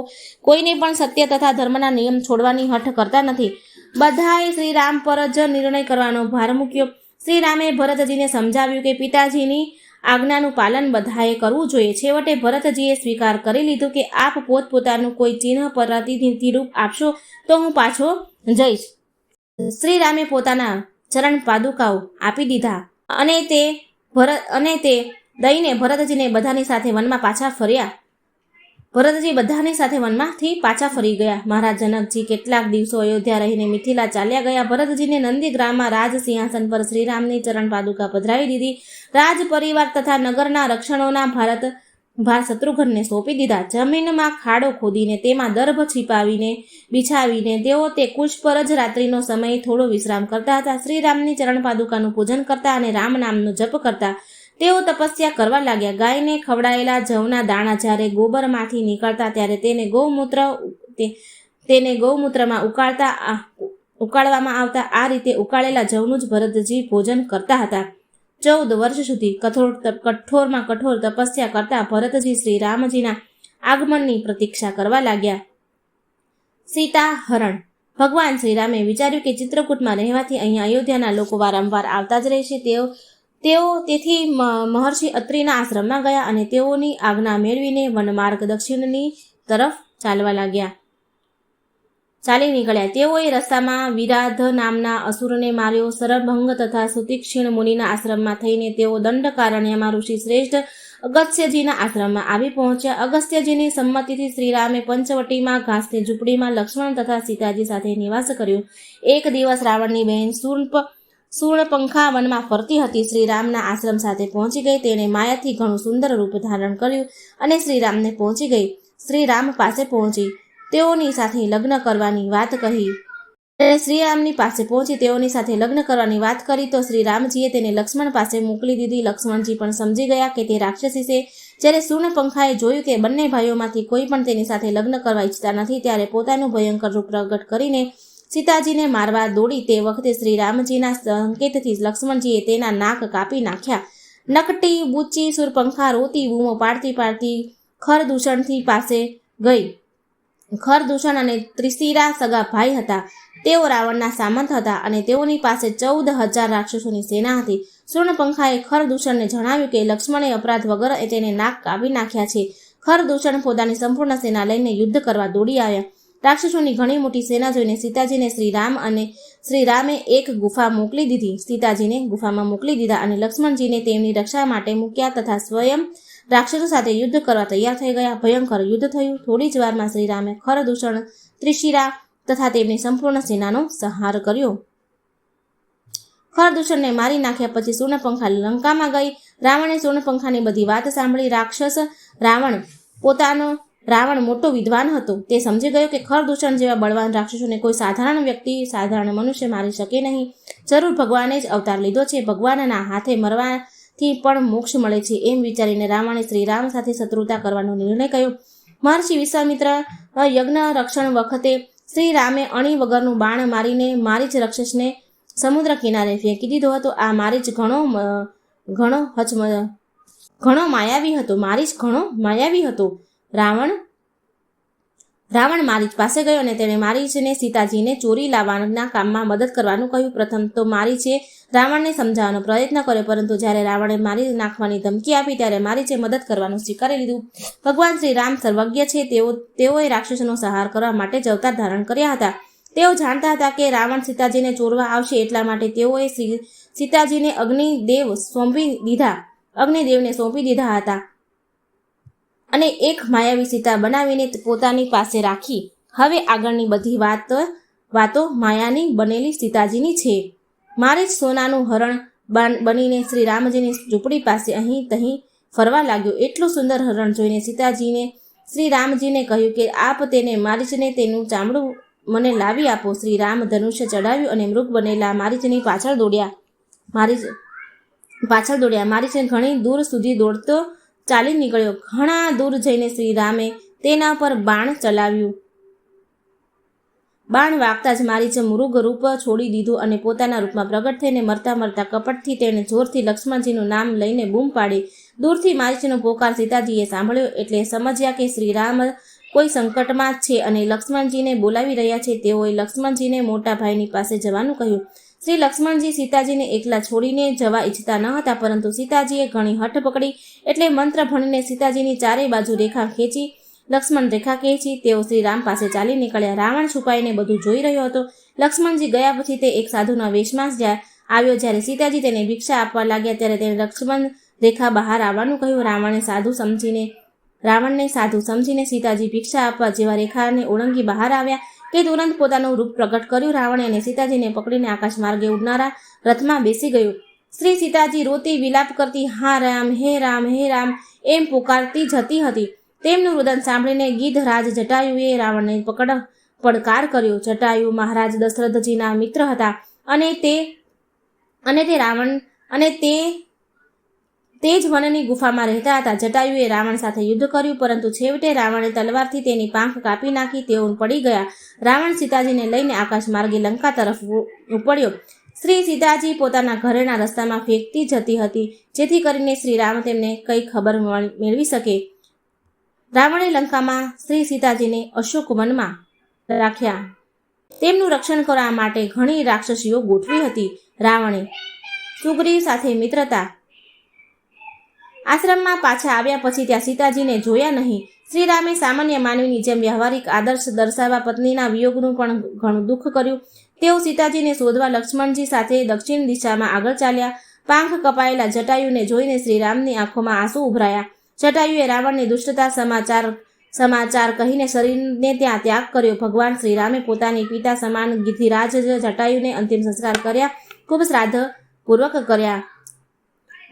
કોઈને પણ સત્ય તથા ધર્મના નિયમ છોડવાની હઠ કરતા નથી. બધાએ શ્રીરામ પર જ નિર્ણય કરવાનો ભાર મૂક્યો. શ્રીરામે ભરતજીને સમજાવ્યું કે પિતાજીની આજ્ઞાનું પાલન બધાએ કરવું જોઈએ. છેવટે ભરતજીએ સ્વીકાર કરી લીધું કે આપ પોતપોતાનું કોઈ ચિહ્ન પ્રતિનિધિ રૂપ આપશો તો હું પાછો જઈશ. શ્રીરામે પોતાના ચરણ પાદુકાઓ આપી દીધા અને તે દઈને ભરતજીને બધાની સાથે વનમાં પાછા ફર્યા. ભરતજી બધાની સાથે વનમાંથી પાછા ફરી ગયા. મહારાજ જનકજી કેટલાક દિવસો અયોધ્યા રહીને મિથિલા ચાલ્યા ગયા. ભરતજીને નંદીગ્રામમાં રાજ સિંહાસન પર શ્રીરામની ચરણ પાદુકા પધરાવી દીધી. રાજ પરિવાર તથા નગરના રક્ષણોના ભાર શત્રુઘ્નને સોંપી દીધા. જમીનમાં ખાડો ખોદીને તેમાં દર્ભ બિછાવીને તેઓ તે કુશ પર જ રાત્રિનો સમય થોડો વિશ્રામ કરતા હતા. શ્રીરામની ચરણ પાદુકાનું પૂજન કરતા અને રામ નામનો જપ કરતા તેઓ તપસ્યા કરવા લાગ્યા. ગાયને ખવડાયેલા જવના દાણા જ્યારે ગોબરમાંથી નીકળતા ત્યારે તેને ગૌમૂત્રમાં ઉકાળવામાં આવતા. આ રીતે ઉકાળેલા જવનું જ ભરતજી ભોજન કરતા હતા. 14 વર્ષ સુધી કઠોરમાં કઠોર તપસ્યા કરતા ભરતજી શ્રી રામજીના આગમનની પ્રતીક્ષા કરવા લાગ્યા. સીતા હરણ. ભગવાન શ્રીરામે વિચાર્યું કે ચિત્રકૂટમાં રહેવાથી અહીંયા અયોધ્યાના લોકો વારંવાર આવતા જ રહેશે. તેથી મહર્ષિ અત્રિના આશ્રમમાં ગયા અને તેઓની આજ્ઞા મેળવીને વનમાર્ગ દક્ષિણની તરફ ચાલવા લાગ્યા. ચાલી નીકળ્યા. તેઓએ રસ્તામાં વિરાધ નામના અસુરને માર્યો. સરભંગ તથા સુતિક્ષીણ મુનિના આશ્રમમાં થઈને તેઓ દંડકારણ્યમાં ઋષિ શ્રેષ્ઠ અગસ્ત્યજીના આશ્રમમાં આવી પહોંચ્યા. અગસ્ત્યજીની સંમતિથી શ્રીરામે પંચવટીમાં ઘાસની ઝૂંપડીમાં લક્ષ્મણ તથા સીતાજી સાથે નિવાસ કર્યો. એક દિવસ રાવણની બહેન શૂર્ણપંખા વનમાં ફરતી હતી. શ્રીરામના આશ્રમ સાથે પહોંચી ગઈ. તેણે માયાથી ઘણું સુંદર રૂપ ધારણ કર્યું અને શ્રીરામને પહોંચી ગઈ. શ્રીરામ પાસે પહોંચી તેઓની સાથે લગ્ન કરવાની વાત કહી. શ્રીરામની પાસે પહોંચી તેઓની સાથે લગ્ન કરવાની વાત કરી તો શ્રીરામજીએ તેને લક્ષ્મણ પાસે મોકલી દીધી. લક્ષ્મણજી પણ સમજી ગયા કે તે રાક્ષસી છે. જ્યારે શૂર્ણપંખાએ જોયું કે બંને ભાઈઓમાંથી કોઈ પણ તેની સાથે લગ્ન કરવા ઈચ્છતા નથી, ત્યારે પોતાનું ભયંકર રૂપ પ્રગટ કરીને સીતાજીને મારવા દોડી. તે વખતે શ્રીરામજીના સંકેતથી લક્ષ્મણજીએ તેના નાક કાપી નાખ્યા. નકટી બૂચી શૂર્ણપંખા રોતી બૂમો પાડતી ખરદૂષણથી પાસે ગઈ. ખરદૂષણ અને ત્રિશિરા સગા ભાઈ હતા. તેઓ રાવણના સામંત હતા અને તેઓની પાસે 14,000 રાક્ષસોની સેના હતી. શૂર્ણપંખાએ ખરદૂષણને જણાવ્યું કે લક્ષ્મણે અપરાધ વગર તેને નાક કાપી નાખ્યા છે. ખરદૂષણ પોતાની સંપૂર્ણ સેના લઈને યુદ્ધ કરવા દોડી આવ્યા. રાક્ષસોની ઘણી મોટી સેના જોઈને સીતાજીને શ્રીરામે એક ગુફા મોકલી દીધી. સીતાજીને ગુફામાં મોકલી દીધા અને લક્ષ્મણજીને તેમની રક્ષા માટે મૂક્યા તથા સ્વયં રાક્ષસો સાથે યુદ્ધ કરવા તૈયાર થઈ ગયા. ભયંકર યુદ્ધ થયું. થોડી જ વારમાં શ્રીરામે ખરદૂષણ, ત્રિશિરા તથા તેમની સંપૂર્ણ સેનાનો સંહાર કર્યો. ખરદૂષણને મારી નાખ્યા પછી શૂર્ણપંખા લંકામાં ગઈ. રાવણે શૂર્ણપંખાની બધી વાત સાંભળી. રાવણ મોટો વિદ્વાન હતો. તે સમજી ગયો કે ખરદૂષણ જેવા બળવાન રાક્ષસોને કોઈ સાધારણ મનુષ્ય મારી શકે નહીં. જરૂર ભગવાને જ અવતાર લીધો છે. ભગવાનના હાથે મરવાથી પણ મોક્ષ મળે છે. એમ વિચારીને રાવણે શ્રીરામ સાથે શત્રુતા કરવાનો નિર્ણય કર્યો. મહર્ષિ વિશ્વામિત્ર યજ્ઞ રક્ષણ વખતે શ્રીરામે અણી વગરનું બાણ મારીને મારીચ રાક્ષસને સમુદ્ર કિનારે ફેંકી દીધો હતો. આ મારીચ ઘણો માયાવી હતો. રાવણ મારીચ પાસે ગયો અને તેણે મારીચને સીતાજીને ચોરી લાવવાના કામમાં મદદ કરવાનું કહ્યું. પ્રથમ તો મારીચે રાવણને સમજાવવાનો પ્રયત્ન કર્યો, પરંતુ જ્યારે રાવણે મારી નાખવાની ધમકી આપી ત્યારે મારીચે મદદ કરવાનું સ્વીકારી લીધું. ભગવાન શ્રી રામ સર્વજ્ઞ છે. તેઓએ રાક્ષસોનો સંહાર કરવા માટે જ અવતાર ધારણ કર્યા હતા. તેઓ જાણતા હતા કે રાવણ સીતાજીને ચોરવા આવશે, એટલા માટે તેઓએ સીતાજીને અગ્નિદેવને સોંપી દીધા હતા અને એક માયાવી સીતા બનાવીને પોતાની પાસે રાખી. હવે આગળની બધી વાતો માયાની બનેલી સીતાજીની છે. મારીચ સોનાનું હરણ બનીને શ્રી રામજીની ઝૂંપડી પાસે અહીં તહીં ફરવા લાગ્યો. એટલું સુંદર હરણ જોઈને સીતાજીને શ્રી રામજીને કહ્યું કે આપ તેને મારીચને તેનું ચામડું મને લાવી આપો. શ્રી રામ ધનુષ્ય ચડાવ્યું અને મૃગ બનેલા મારીચની પાછળ દોડ્યા. મારીચને ઘણી દૂર સુધી દોડતો ચાલી નીકળ્યો. ઘણા દૂર જઈને શ્રી રામે તેના પર બાણ ચલાવ્યું. બાણ વાગતા જ મારીચે મૃગ રૂપ છોડી દીધું અને પોતાના રૂપમાં પ્રગટ થઈને મરતા કપટથી તેણે જોરથી લક્ષ્મણજીનું નામ લઈને બૂમ પાડી. દૂરથી મારીચનો પોકાર સીતાજીએ સાંભળ્યો એટલે સમજ્યા કે શ્રી રામ કોઈ સંકટમાં છે અને લક્ષ્મણજીને બોલાવી રહ્યા છે. તેઓએ લક્ષ્મણજીને મોટા ભાઈની પાસે જવાનું કહ્યું. શ્રી લક્ષ્મણજી સીતાજીને એકલા છોડીને જવા ઈચ્છતા ન હતા, પરંતુ સીતાજીએ ઘણી હઠ પકડી એટલે મંત્ર ભણીને સીતાજીની ચારે બાજુ લક્ષ્મણ રેખા ખેંચી તેઓ શ્રી રામ પાસે ચાલી નીકળ્યા. રાવણ છુપાઈને બધું જોઈ રહ્યો હતો. લક્ષ્મણજી ગયા પછી તે એક સાધુના વેશમાં આવ્યો. જ્યારે સીતાજી તેને ભિક્ષા આપવા લાગ્યા ત્યારે તેણે લક્ષ્મણ રેખા બહાર આવવાનું કહ્યું. રાવણને સાધુ સમજીને સીતાજી ભિક્ષા આપવા જેવા રેખાને ઓળંગી બહાર આવ્યા કે તુરંત પોતાનું રૂપ પ્રગટ કર્યું. રાવણે અને સીતાજીને પકડીને આકાશ માર્ગે ઉડનારા રથમાં બેસી ગયું. શ્રી સીતાજી રોતી વિલાપ કરતી હા રામ હે રામ હે રામ એમ પુકારતી જતી હતી. તેમનું રુદન સાંભળીને ગિધરાજ જટાયુએ રાવણને પડકાર કર્યો. જટાયુ મહારાજ દશરથજીના મિત્ર હતા અને તે જ વનની ગુફામાં રહેતા હતા. જટાયુએ રાવણ સાથે યુદ્ધ કર્યું, પરંતુ છેવટે રાવણે તલવારથી તેની પાંખ કાપી નાખી. તેઓ પડી ગયા. રાવણ સીતાજીને લઈને આકાશ માર્ગે લંકા તરફ ઉપડ્યો. શ્રી સીતાજી પોતાના ઘરેના રસ્તામાં ફેંકતી જતી હતી, જેથી કરીને શ્રી રામ તેમને કઈ ખબર મેળવી શકે. રાવણે લંકામાં શ્રી સીતાજીને અશોક વનમાં રાખ્યા. તેમનું રક્ષણ કરવા માટે ઘણી રાક્ષસીઓ ગોઠવી હતી. રાવણે સુગ્રીવ સાથે મિત્રતા આશ્રમમાં પાછા આવ્યા પછી ત્યાં સીતાજીને જોયા નહીં. શ્રીરામે સામાન્ય માનવીની જેમ વ્યવહારિક આદર્શ દર્શાવવા પત્નીના વિયોગનું પણ ઘણું દુઃખ કર્યું. તેઓ સીતાજીને શોધવા લક્ષ્મણજી સાથે દક્ષિણ દિશામાં આગળ ચાલ્યા. પાંખ કપાયેલા જટાયુને જોઈને શ્રીરામની આંખોમાં આંસુ ઉભરાયા. જટાયુએ રાવણની દુષ્ટતા સમાચાર કહીને શરીરને ત્યાં ત્યાગ કર્યો. ભગવાન શ્રીરામે પોતાની પિતા સમાન ગિધિરાજ જટાયુને અંતિમ સંસ્કાર કર્યા, ખૂબ શ્રાદ્ધ પૂર્વક કર્યા.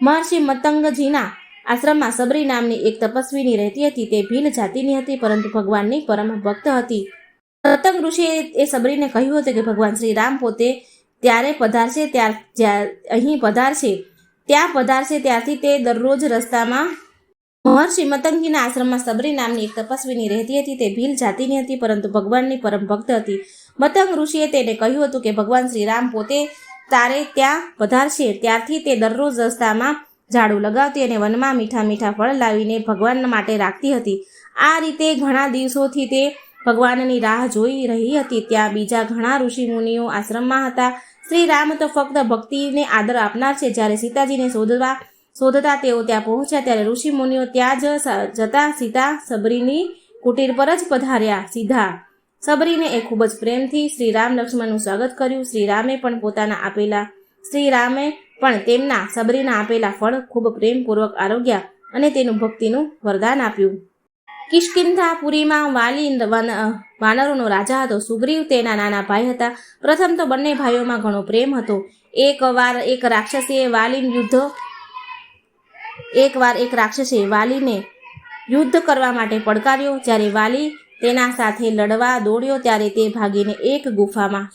મહર્ષિ મતંગજીના આશ્રમમાં સબરી નામની એક તપસ્વીની રહેતી હતી. તે ભીલ જાતિની હતી, પરંતુ ભગવાનની પરમ ભક્ત હતી. મતંગ ઋષિએ એ સબરીને કહ્યું હતું કે ભગવાન શ્રી રામ પોતે ત્યારે પધારશે અહીં પધારશે ત્યાં પધારશે ત્યારથી તે દરરોજ રસ્તામાં. મહર્ષિ મતંગજીના આશ્રમમાં સબરી નામની એક તપસ્વીની રહેતી હતી. તે ભીલ જાતિની હતી, પરંતુ ભગવાનની પરમ ભક્ત હતી. મતંગ ઋષિએ તેને કહ્યું હતું કે ભગવાન શ્રી રામ પોતે તારે ત્યાં પધારશે ત્યારથી તે દરરોજ રસ્તામાં ઝાડુ લગાવતી અને વનમાં મીઠા મીઠા ફળ લાવીને ભગવાન માટે રાખતી હતી. આ રીતે ઘણા દિવસોથી તે ભગવાનની રાહ જોઈ રહી હતી. ત્યાં બીજા ઘણા ઋષિ મુનિઓ આશ્રમમાં હતા. શ્રી રામ તો ફક્ત ભક્તિને આદર આપનાર છે. જ્યારે સીતાજીને શોધતા તેઓ ત્યાં પહોંચ્યા ત્યારે ઋષિ મુનિઓ ત્યાં જતા સીતા સબરીની કુટીર પર જ પધાર્યા. સીધા સબરીને એ ખૂબ જ પ્રેમથી શ્રી રામ લક્ષ્મણનું સ્વાગત કર્યું. શ્રીરામે પણ તેમના સબરીના આપેલા ફળ ખૂબ પ્રેમપૂર્વક આરોગ્યા અને તેનું ભક્તિનું વરદાન આપ્યું. કિષ્કિંધાપુરીમાં વાલી વાનરોનો રાજા હતો. સુગ્રીવ તેના નાના ભાઈ હતા. પ્રથમ તો બંને ભાઈઓમાં ઘણો પ્રેમ હતો. એકવાર એક રાક્ષસે વાલીને યુદ્ધ કરવા માટે પડકાર્યો. જ્યારે વાલી તેના સાથે લડવા દોડ્યો ત્યારે તે ભાગીને એક ગુફામાં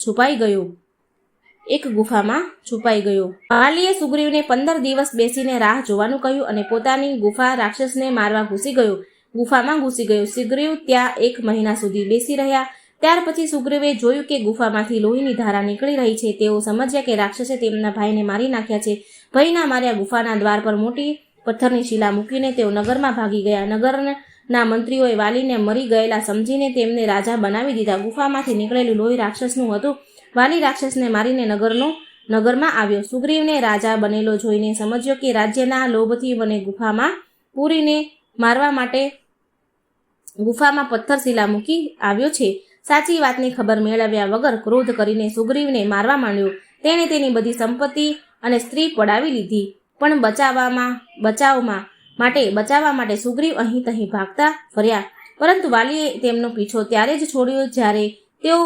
છુપાઈ ગયો. વાલીએ સુગ્રીવને 15 દિવસ બેસીને રાહ જોવાનું કહ્યું અને પોતાની ગુફા રાક્ષસને મારવા ગુફામાં ઘૂસી ગયો. સુગ્રીવ ત્યાં 1 મહિના સુધી બેસી રહ્યા. ત્યાર પછી સુગ્રીવે જોયું કે ગુફામાંથી લોહીની ધારા નીકળી રહી છે. તેઓ સમજ્યા કે રાક્ષસે તેમના ભાઈને મારી નાખ્યા છે. ભયના માર્યા ગુફાના દ્વાર પર મોટી પથ્થરની શિલા મૂકીને તેઓ નગરમાં ભાગી ગયા. નગરના મંત્રીઓએ વાલીને મરી ગયેલા સમજીને તેમને રાજા બનાવી દીધા. ગુફામાંથી નીકળેલું લોહી રાક્ષસનું હતું. વાલી રાક્ષસને મારીને નગરમાં આવ્યો. સુગ્રીવને રાજા બનેલો જોઈને સમજ્યો કે રાજ્યના લોભથી મને ગુફામાં પૂરીને મારવા માટે ગુફામાં પથ્થરશિલા મૂકી આવ્યો છે. સાચી વાતની ખબર મેળવ્યા વગર ક્રોધ કરીને સુગ્રીવને મારવા માંડ્યો. તેણે તેની બધી સંપત્તિ અને સ્ત્રી પડાવી લીધી. પણ બચાવવા માટે સુગ્રીવ અહીં તહીં ભાગતા ફર્યા. પરંતુ વાલીએ તેમનો પીછો ત્યારે જ છોડ્યો જ્યારે તેઓ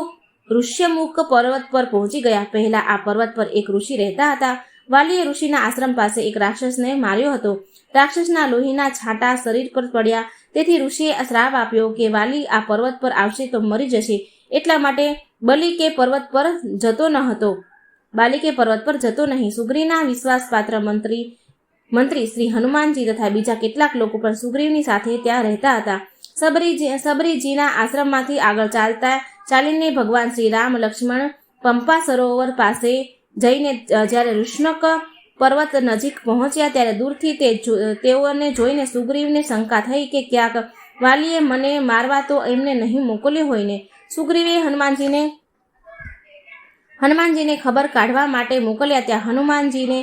ઋષ્યમુખ પર્વત પર પહોંચી ગયા. પહેલા આ પર્વત પર એક ઋષિ રહેતા હતા. વાલીએ ઋષિના આશ્રમ પાસે એક રાક્ષસને માર્યો હતો. રાક્ષસના લોહીના છાંટા શરીર પર પડ્યા. તેથી ઋષિએ શ્રાપ આપ્યો કે વાલી આ પર્વત પર આવશે તો મરી જશે. એટલા માટે બાલિકે પર્વત પર જતો નહીં. સુગ્રીવના વિશ્વાસપાત્ર મંત્રી શ્રી હનુમાનજી તથા બીજા કેટલાક લોકો પણ સુગ્રીવની સાથે ત્યાં રહેતા હતા. સબરીજીના આશ્રમમાંથી આગળ ચાલીને ભગવાન શ્રી રામ લક્ષ્મણ પંપા સરોવર પાસે જઈને જ્યારે ઋષ્ણક પર્વત નજીક પહોંચ્યા ત્યારે દૂરથી તેઓને જોઈને સુગ્રીવને શંકા થઈ કે ક્યાંક વાલીએ મને મારવા તો એમને નહીં મોકલ્યો હોય ને. સુગ્રીવે હનુમાનજીને ખબર કાઢવા માટે મોકલ્યા. ત્યાં હનુમાનજીને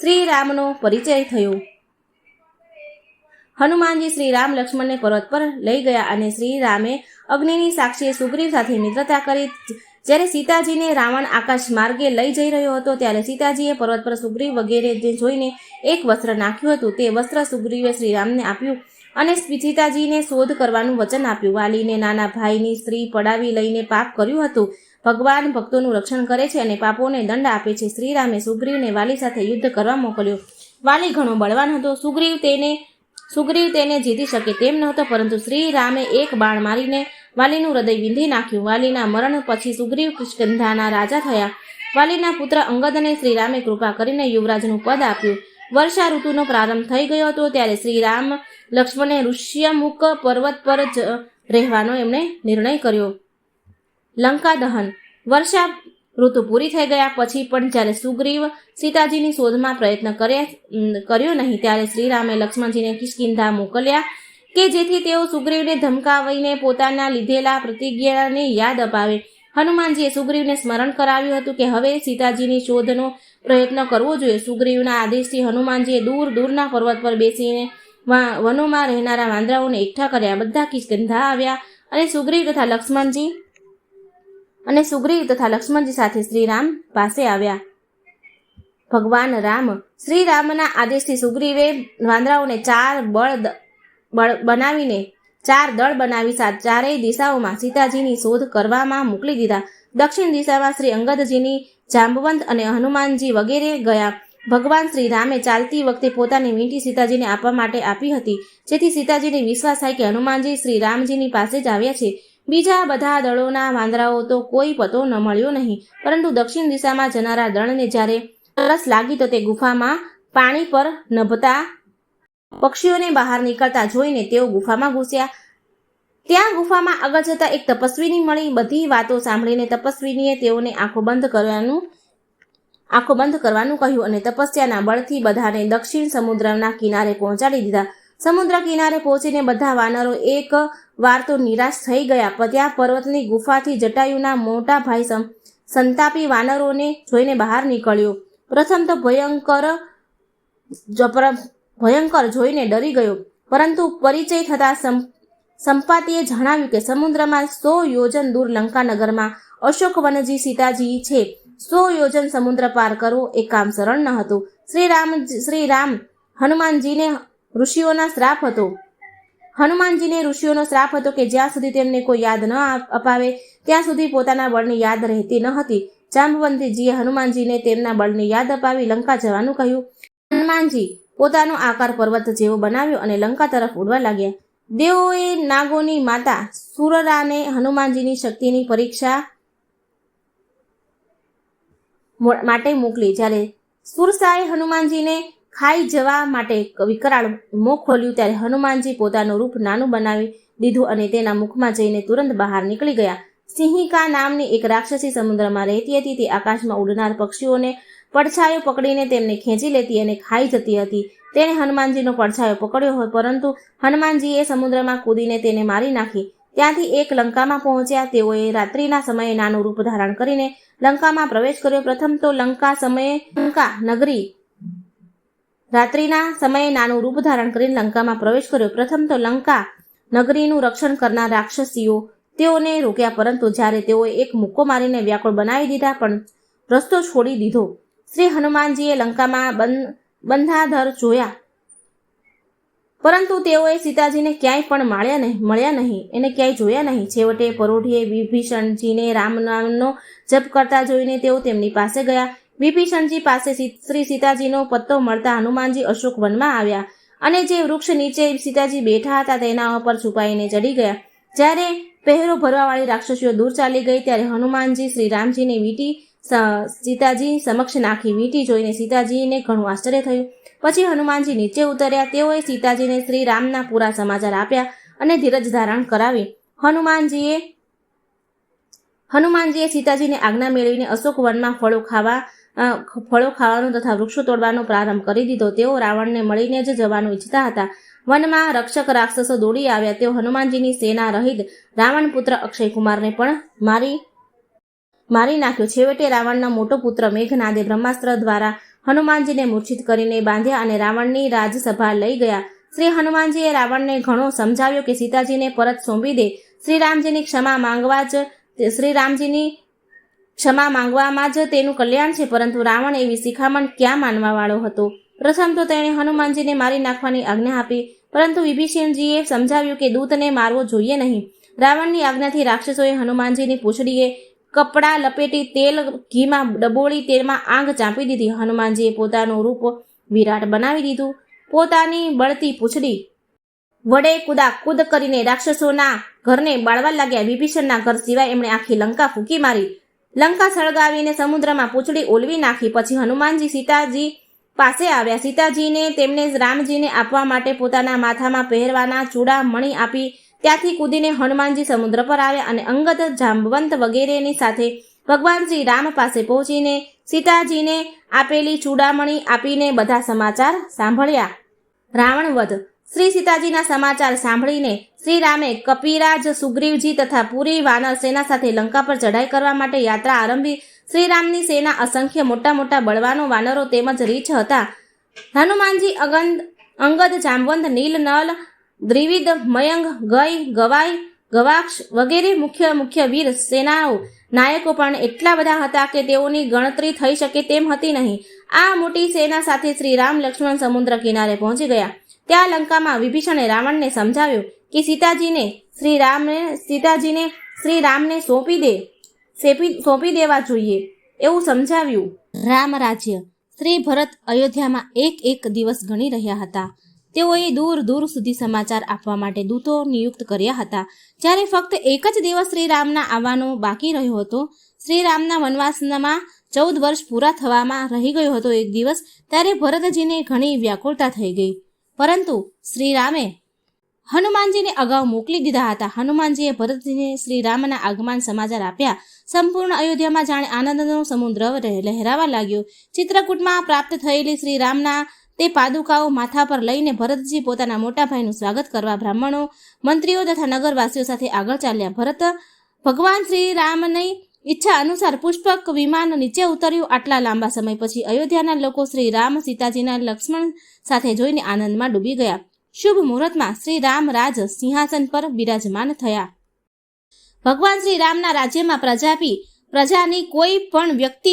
શ્રી રામનો પરિચય થયો. હનુમાનજી શ્રી રામ લક્ષ્મણને પર્વત પર લઈ ગયા અને શ્રી રામે અગ્નિની સાક્ષીએ સુગ્રીવ સાથે મિત્રતા કરી. જ્યારે સીતાજીને રાવણ આકાશ માર્ગે લઈ જઈ રહ્યો હતો ત્યારે સીતાજીએ પર્વત પર સુગ્રીવ વગેરેને જોઈને એક વસ્ત્ર નાખ્યું હતું. તે વસ્ત્ર સુગ્રીવે શ્રીરામને આપ્યું અને સીતાજીને શોધ કરવાનું વચન આપ્યું. વાલીને નાના ભાઈની સ્ત્રી પડાવી લઈને પાપ કર્યું હતું. ભગવાન ભક્તોનું રક્ષણ કરે છે અને પાપોને દંડ આપે છે. શ્રીરામે સુગ્રીવને વાલી સાથે યુદ્ધ કરવા મોકલ્યો. વાલી ઘણો બળવાન હતો. સુગ્રીવ તેને જીતી શકે તેમ નહોતો, પરંતુ શ્રી રામે એક બાણ મારીને વાલીનું હૃદય વીંધી નાખ્યું. વાલીના મરણ પછી સુગ્રીવ કિષ્કિંધાના રાજા થયા. વાલીના પુત્ર અંગદને શ્રીરામે કૃપા કરીને યુવરાજનું પદ આપ્યું. વર્ષા ઋતુનો પ્રારંભ થઈ ગયો હતો ત્યારે શ્રી રામ લક્ષ્મણે ઋષ્યમુખ પર્વત પર જ રહેવાનો એમણે નિર્ણય કર્યો. લંકા દહન. વર્ષા ઋતુ પૂરી થઈ ગયા પછી પણ જ્યારે સુગ્રીવ સીતાજીની શોધમાં પ્રયત્ન કર્યો નહીં ત્યારે શ્રીરામે લક્ષ્મણજીને કિષ્કિંધા મોકલ્યા કે જેથી તેઓ સુગ્રીવને ધમકાવીને પોતાના લીધેલા પ્રતિજ્ઞાને યાદ અપાવે. હનુમાનજીએ સુગ્રીવને સ્મરણ કરાવ્યું હતું કે હવે સીતાજીની શોધનો પ્રયત્ન કરવો જોઈએ. સુગ્રીવના આદેશથી હનુમાનજીએ દૂર દૂરના પર્વત પર બેસીને વનોમાં રહેનારા વાંદરાઓને એકઠા કર્યા. બધા કિષ્કિંધા આવ્યા અને સુગ્રીવ તથા લક્ષ્મણજી સાથે શ્રીરામ પાસે આવ્યા. ભગવાન રામ શ્રી રામના આદેશથી સુગ્રીવે વાંદરાઓને ચાર દળ બનાવી ચારેય દિશાઓમાં સીતાજીની શોધ કરવામાં મોકલી દીધા. દક્ષિણ દિશામાં શ્રી અંગદજીની જાંબવંત અને હનુમાનજી વગેરે ગયા. ભગવાન શ્રી રામે ચાલતી વખતે પોતાની વીંટી સીતાજીને આપવા માટે આપી હતી, જેથી સીતાજીને વિશ્વાસ થાય કે હનુમાનજી શ્રી રામજીની પાસે જ આવ્યા છે. બીજા બધા દળોના વાંદરાઓ તો કોઈ પતો ન મળ્યો નહીં, પરંતુ દક્ષિણ દિશામાં જનારા દળને જ્યારે તરસ લાગી તો તે ગુફામાં પાણી પર નભતા પક્ષીઓને બહાર નીકળતા જોઈને તેઓ ગુફામાં ઘૂસ્યા. ત્યાં ગુફામાં આગળ જતા એક તપસ્વીની મળી. બધી વાતો સાંભળીને તપસ્વીનીએ તેઓને આંખો બંધ કરવાનું કહ્યું અને તપસ્યાના બળથી બધાને દક્ષિણ સમુદ્રના કિનારે પહોંચાડી દીધા. સમુદ્ર કિનારે પહોંચીને બધા વાનરો એક વાર તો નિરાશ થઈ ગયા. ત્યાં પર્વતની ગુફાથી જટાયુના મોટા ભાઈ સંતાપી વાનરોને જોઈને બહાર નીકળ્યો. પ્રથમ તો ભયંકર જોઈને ડરી ગયો, પરંતુ પરિચય થતા સંપાતીએ જણાવ્યું કે સમુદ્રમાં 100 યોજન દૂર લંકાનગરમાં અશોકવનજી સીતાજી છે. 100 યોજન સમુદ્ર પાર કરવો એ કામ સરળ ન હતું. હનુમાનજીને ઋષિઓનો શ્રાપ હતો કે જ્યાં સુધી તેમને કોઈ યાદ ન અપાવે ત્યાં સુધી પોતાના બળની યાદ રહેતી ન હતી. જાંબવંતીજીએ હનુમાનજીને તેમના બળની યાદ અપાવી લંકા જવાનું કહ્યું. હનુમાનજી પોતાનો આકાર પર્વત જેવો બનાવ્યો અને લંકા તરફ ઉડવા લાગ્યા. દેવોએ નાગોની માતા સુરરાને હનુમાનજીની શક્તિની પરીક્ષા માટે મોકલી. જ્યારે સુરસાએ હનુમાનજીને ખાઈ જવા માટે વિકરાળ મુખ ખોલ્યું ત્યારે હનુમાનજી પોતાનું રૂપ નાનું બનાવી દીધું અને તેના મુખમાં જઈને તુરંત બહાર નીકળી ગયા. સિંહિકા નામની એક રાક્ષસી સમુદ્રમાં રહેતી હતી. તે આકાશમાં ઉડનાર પક્ષીઓને પડછાયો પકડીને તેમને ખેંચી લેતી અને ખાઈ જતી હતી. તેણે હનુમાનજીનો પડછાયો પકડ્યો હોય, પરંતુ હનુમાનજીએ સમુદ્રમાં કૂદીને તેને મારી નાખી. ત્યાંથી એક લંકામાં પહોંચ્યા. તેઓએ રાત્રિના સમયે નાનું રૂપ ધારણ કરીને લંકામાં પ્રવેશ કર્યો. પ્રથમ તો લંકા નગરીનું રક્ષણ કરનાર રાક્ષસીઓ તેઓને રોક્યા, પરંતુ જ્યારે તેઓએ એક મુક્કો મારીને વ્યાકુળ બનાવી દીધા પણ રસ્તો છોડી દીધો. શ્રી હનુમાનજીએ લંકામાં બંધાધર જોયા, પરંતુ તેઓએ સીતાજીને ક્યાંય પણ જોયા નહીં. છેવટે પરોઢીએ વિભીષણજીને રામ નામનો જપ કરતા જોઈને તેઓ તેમની પાસે ગયા. વિભીષણજી પાસે શ્રી સીતાજીનો પત્તો મળતા હનુમાનજી અશોક વનમાં આવ્યા અને જે વૃક્ષ નીચે સીતાજી બેઠા હતા તેના ઉપર છુપાઈને ચડી ગયા. જ્યારે પહેરો ભરવાવાળી રાક્ષસીઓ દૂર ચાલી ગઈ ત્યારે હનુમાનજી શ્રી રામજીની વીંટી સીતાજી સમક્ષ નાખી. વીંટી જોઈને સીતાજીને ઘણું આશ્ચર્ય થયું. પછી હનુમાનજી નીચે ઉતર્યા. તેઓએ સીતાજીને શ્રી રામના પૂરા સમાચાર આપ્યા અને ધીરજ ધારણ કરાવી. હનુમાનજીએ સીતાજીને આજ્ઞા મેળવીને અશોક વનમાં ફળો ખાવાનો તથા વૃક્ષો તોડવાનો પ્રારંભ કરી દીધો. તેઓ રાવણને મળીને જ જવાનું ઈચ્છતા હતા. વનમાં રક્ષક રાક્ષસો દોડી આવ્યા. તેઓ હનુમાનજીની સેના રહિત રાવણ પુત્ર અક્ષયકુમારને પણ મારી નાખ્યો. છેવટે રાવણનો મોટો પુત્ર મેઘનાદે બ્રહ્માસ્ત્ર દ્વારા હનુમાનજીને મૂર્છિત કરીને બાંધ્યા અને રાવણની રાજસભા લઈ ગયા. શ્રી હનુમાનજીએ રાવણને ઘણો સમજાવ્યો કે સીતાજીને પરત સોંપી દે. શ્રીરામજીની ક્ષમા માંગવામાં જ તેનું કલ્યાણ છે, પરંતુ રાવણ એવી શિખામણ ક્યાં માનવા વાળો હતો. પ્રથમ તો તેણે હનુમાનજીને મારી નાખવાની આજ્ઞા આપી, પરંતુ વિભીષણજીએ સમજાવ્યું કે દૂતને મારવો જોઈએ નહીં. રાવણની આજ્ઞાથી રાક્ષસોએ હનુમાનજીની પૂંછડીએ કપડાં લપેટી ઘીમાં ડબોળી તેમાં આંગ ચાંપી દીધી. હનુમાનજીએ પોતાનું રૂપ વિરાટ બનાવી દીધું. પોતાની બળતી પૂંછડી વડે કૂદ કરીને રાક્ષસોના ઘરને બાળવા લાગ્યા. વિભીષણના ઘર સિવાય એમણે આખી લંકા ફૂંકી મારી. લંકા સળગાવીને સમુદ્રમાં પૂંછડી ઓલવી નાખી. પછી હનુમાનજી સીતાજી પાસે આવ્યા. સીતાજીને તેમને રામજીને આપવા માટે પોતાના માથામાં પહેરવાના ચૂડામણી આપી. ત્યાંથી કૂદીને હનુમાનજી સમુદ્ર પર આવ્યા અને અંગદ, જાંબવંત વગેરેની સાથે ભગવાન શ્રી રામ પાસે પહોંચીને સીતાજીને આપેલી ચૂડામણી આપીને બધા સમાચાર સાંભળ્યા. રાવણ વધ. શ્રી સીતાજીના સમાચાર સાંભળીને શ્રી રામે કપિરાજ, સુગ્રીવજી તથા પૂરી વાનર સેના સાથે લંકા પર ચઢાઈ કરવા માટે યાત્રા આરંભી. શ્રીરામની સેના અસંખ્ય મોટા મોટા બળવાનો વાનરો તેમજ રીછ હતા. હનુમાનજી અંગદ, જાંબવંત, નીલ, નલ, દ્વિવિદ, મયંગ, ગય, ગવાઈ, ગવાક્ષ વગેરે મુખ્ય વીર સેનાઓ નાયકો પણ એટલા બધા હતા કે તેઓની ગણતરી થઈ શકે તેમ હતી નહીં. આ મોટી સેના સાથે શ્રી રામ લક્ષ્મણ સમુદ્ર કિનારે પહોંચી ગયા. ત્યાં લંકામાં વિભીષણે રાવણને સમજાવ્યું કે સીતાજીને શ્રી રામને સોંપી દેવા જોઈએ એવું સમજાવ્યું. રામ રાજ્ય. શ્રી ભરત અયોધ્યામાં એક દિવસ ગણી રહ્યા હતા. તેઓએ દૂર દૂર સુધી સમાચાર આપવા માટે દૂતો નિયુક્ત કર્યા હતા. જ્યારે ફક્ત એક જ દિવસ શ્રી રામના આવવાનો બાકી રહ્યો હતો, શ્રી રામના વનવાસમાં 14 વર્ષ પૂરા થવામાં રહી ગયો હતો એક દિવસ, ત્યારે ભરતજીને ઘણી વ્યાકુળતા થઈ ગઈ. પરંતુ શ્રી રામે હનુમાનજીને અગાઉ મોકલી દીધા હતા. હનુમાનજીએ ભરતજીને શ્રી રામના આગમન સમાચાર આપ્યા. સંપૂર્ણ અયોધ્યામાં જાણે આનંદનો સમુદ્ર લહેરાવા લાગ્યો. ચિત્રકૂટમાં પ્રાપ્ત થયેલી શ્રી રામના તે પાદુકાઓ માથા પર લઈને ભરતજી પોતાના મોટા ભાઈનું સ્વાગત કરવા બ્રાહ્મણો, મંત્રીઓ તથા નગરવાસીઓ સાથે આગળ ચાલ્યા. ભગવાન શ્રી રામની ઈચ્છા અનુસાર પુષ્પક વિમાન નીચે ઉતર્યું. આટલા લાંબા સમય પછી અયોધ્યાના લોકો શ્રી રામ સીતાજીના લક્ષ્મણ સાથે જોઈને આનંદમાં ડૂબી ગયા. શુભ મુહૂર્તમાં શ્રી રામ રાજ સિંહાસન પર બિરાજમાન થયા. ભગવાન શ્રી રામના રાજ્યમાં પ્રજાની કોઈ પણ વ્યક્તિ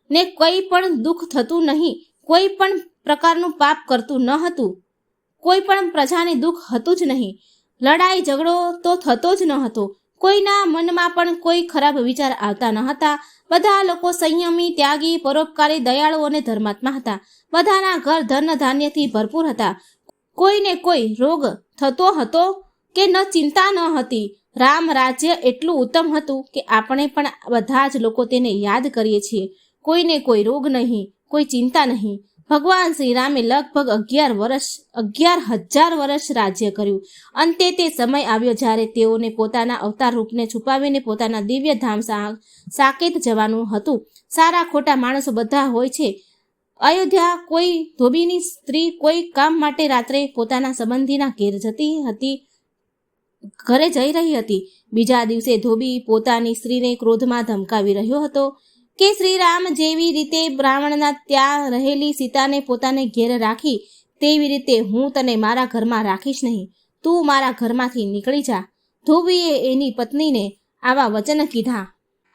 ને કોઈ પણ દુઃખ થતું નહીં. કોઈ પણ પ્રકારનું પાપ કરતું ન હતું. કોઈ પણ પ્રજાને દુઃખ હતું જ નહીં. લડાઈ ઝઘડો તો થતો જ ન હતો. કોઈના મનમાં પણ કોઈ ખરાબ વિચાર આવતા ન હતા. બધા લોકો સંયમી, ત્યાગી, પરોપકારી, દયાળુ અને ધર્માત્મા હતા. બધાના ઘર ધન ધાન્યથી ભરપૂર હતા. કોઈને કોઈ રોગ થતો હતો કે ન ચિંતા ન હતી. રામ રાજ્ય એટલું ઉત્તમ હતું કે આપણે પણ બધા જ લોકો તેને યાદ કરીએ છીએ. કોઈને કોઈ રોગ નહીં, કોઈ ચિંતા નહીં. ભગવાન શ્રી રામે લગભગ 11,000 વર્ષ રાજ્ય કર્યું. અંતે તે સમય આવ્યો જ્યારે તેઓને પોતાના અવતાર રૂપને છુપાવીને પોતાના દિવ્ય ધામ સાકેત જવાનું હતું. સારા ખોટા માણસો બધા હોય છે. અયોધ્યા કોઈ ધોબીની સ્ત્રી કોઈ કામ માટે રાત્રે પોતાના સંબંધીના ઘરે જઈ રહી હતી. બીજા દિવસે ધોબી પોતાની સ્ત્રીને ક્રોધમાં ધમકાવી રહ્યો હતો કે શ્રી રામ જેવી રીતે બ્રાહ્મણના ત્યાં રહેલી સીતાને પોતાને ઘેર રાખી તેવી રીતે હું તને મારા ઘરમાં રાખીશ નહીં. તું મારા ઘરમાંથી નીકળી જા. ધોબીએ એની પત્નીને આવા વચન કીધા.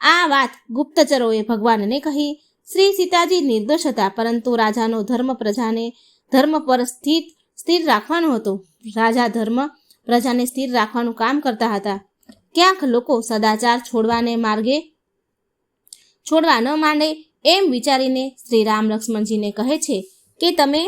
આ વાત ગુપ્તચરોએ ભગવાનને કહી. શ્રી સીતાજી નિર્દોષ હતા, પરંતુ રાજાનો ધર્મ પ્રજાને ધર્મ પર સ્થિર રાખવાનો હતો. રાજા ધર્મ પ્રજાને સ્થિર રાખવાનું કામ કરતા હતા. ક્યાંક લોકો સદાચાર છોડવા ન માંડે એમ વિચારીને શ્રી રામ લક્ષ્મણજીને કહે છે કે તમે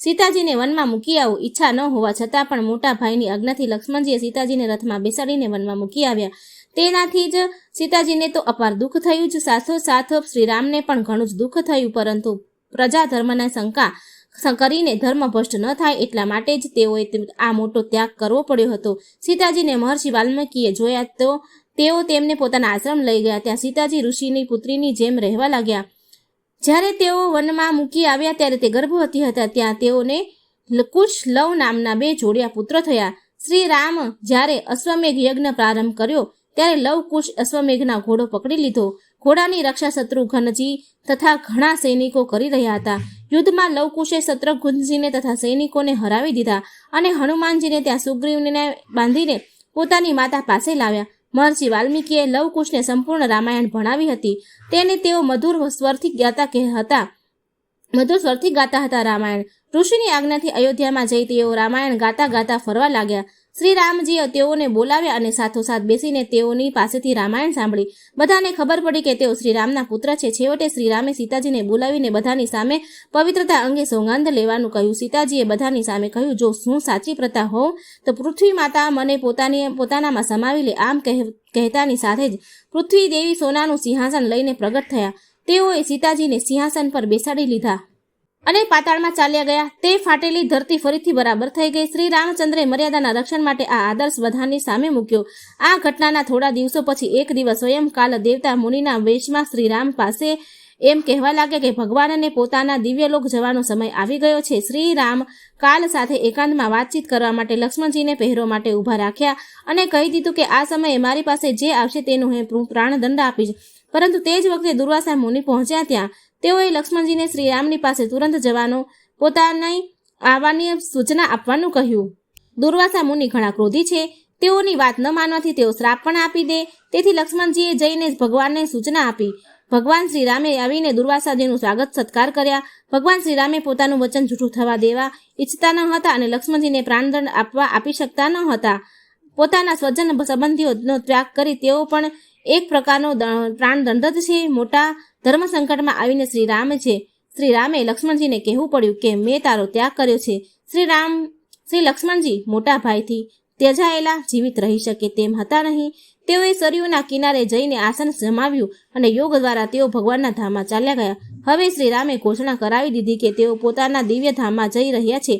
સીતાજીને વનમાં મૂકી આવો. ઈચ્છા ન હોવા છતાં પણ મોટા ભાઈની આજ્ઞાથી લક્ષ્મણજીએ સીતાજીને રથમાં બેસાડીને વનમાં મૂકી આવ્યા. તેનાથી જ સીતાજીને તો અપાર દુઃખ થયું જ, સાથોસાથ શ્રીરામને પણ ઘણું જ દુઃખ થયું. પરંતુ પ્રજા ધર્મના શંકા કરીને ધર્મ ભ્રષ્ટ ન થાય એટલા માટે જ તેઓએ આ મોટો ત્યાગ કરવો પડ્યો હતો. સીતાજીને મહર્ષિ વાલ્મીકીએ જોયા તો તેઓ તેમને પોતાના આશ્રમ લઈ ગયા. ત્યાં સીતાજી ઋષિની પુત્રીની જેમ રહેવા લાગ્યા. જ્યારે તેઓ વનમાં મૂકી આવ્યા ત્યારે તે ગર્ભવતી હતા. ત્યાં તેઓને કુશ, લવ નામના 2 જોડિયા પુત્ર થયા. શ્રી રામ જ્યારે અશ્વમેઘ યજ્ઞ પ્રારંભ કર્યો ત્યારે લવ કુશ અશ્વમેઘના ઘોડો પકડી લીધો. ઘોડાની રક્ષા શત્રુઘ્નજી તથા ઘણા સૈનિકો કરી રહ્યા હતા. યુદ્ધમાં લવકુશે શત્રુઘ્નજીને તથા સૈનિકોને હરાવી દીધા અને હનુમાનજીને ત્યાં સુગ્રીવને બાંધીને પોતાની માતા પાસે લાવ્યા. મહર્ષિ વાલ્મીકીએ લવકુશને સંપૂર્ણ રામાયણ ભણાવી હતી. તેને તેઓ મધુર સ્વરથી ગાતા હતા રામાયણ. ઋષિની આજ્ઞાથી અયોધ્યામાં જઈ તેઓ રામાયણ ગાતા ફરવા લાગ્યા. શ્રી રામજીએ તેઓને બોલાવ્યા અને સાથોસાથ બેસીને તેઓની પાસેથી રામાયણ સાંભળી. બધાને ખબર પડી કે તેઓ શ્રી રામના પુત્ર છે. છેવટે શ્રી રામે સીતાજીને બોલાવીને બધાની સામે પવિત્રતા અંગે સોગંદ લેવાનું કહ્યું. સીતાજીએ બધાની સામે કહ્યું, જો હું સાચી પ્રતા હોઉં તો પૃથ્વી માતા મને પોતાનામાં સમાવી લે. આમ કહેતાની સાથે જ પૃથ્વી દેવી સોનાનું સિંહાસન લઈને પ્રગટ થયા. તેઓએ સીતાજીને સિંહાસન પર બેસાડી લીધા અને પાતાળમાં ચાલ્યા ગયા. તે ફાટેલી ધરતી ફરીથી બરાબર થઈ ગઈ. શ્રી રામચંદ્રે મર્યાદાના રક્ષણ માટે આ આદર્શ બધાની સામે મૂક્યો. આ ઘટનાના થોડા દિવસો પછી એક દિવસ સ્વયં કાલ દેવતા મુનિના વેશમાં શ્રી રામ પાસે એમ કહેવા લાગ્યા કે ભગવાનને પોતાના દિવ્યલોક જવાનો સમય આવી ગયો છે. શ્રી રામ કાલ સાથે એકાંતમાં વાતચીત કરવા માટે લક્ષ્મણજીને પહેરો માટે ઊભા રાખ્યા અને કહી દીધું કે આ સમયે મારી પાસે જે આવશે તેનું હું પ્રાણદંડ આપીશ. પરંતુ તે જ વખતે દુર્વાસા મુનિ પહોંચ્યા ત્યાં તેઓએ લક્ષ્મણજીને શ્રીરામની પાસે તુરંત જવાનો, પોતાની આવવાની સૂચના આપવાનું કહ્યું. દુર્વાસા મુનિ ઘણા ક્રોધી છે. તેઓની વાત ન માનવાથી તેઓ શ્રાપ પણ આપી દે. તેથી લક્ષ્મણજીએ જઈને ભગવાનને સૂચના આપી. ભગવાન શ્રીરામે આવીને દુર્વાસાજીનું સ્વાગત સત્કાર કર્યા. ભગવાન શ્રીરામે પોતાનું વચન જૂઠું થવા દેવા ઈચ્છતા ન હતા અને લક્ષ્મણજીને પ્રાણદંડ આપી શકતા ન હતા. પોતાના સ્વજન સંબંધીઓનો ત્યાગ કરી તેઓ પણ એક પ્રકારનો પ્રાણદંડ જ છે. મોટા ધર્મ સંકટમાં આવીને શ્રીરામે લક્ષ્મણજીને કહેવું પડ્યું કે મેં તારો ત્યાગ કર્યો છે. શ્રી લક્ષ્મણજી મોટા ભાઈથી ત્યજાયેલા જીવિત રહી શકે તેમ હતા નહીં. તેઓએ સરયુના કિનારે જઈને આસન જમાવ્યું અને યોગ દ્વારા તેઓ ભગવાનના ધામમાં ચાલ્યા ગયા. હવે શ્રીરામે ઘોષણા કરાવી દીધી કે તેઓ પોતાના દિવ્ય ધામમાં જઈ રહ્યા છે.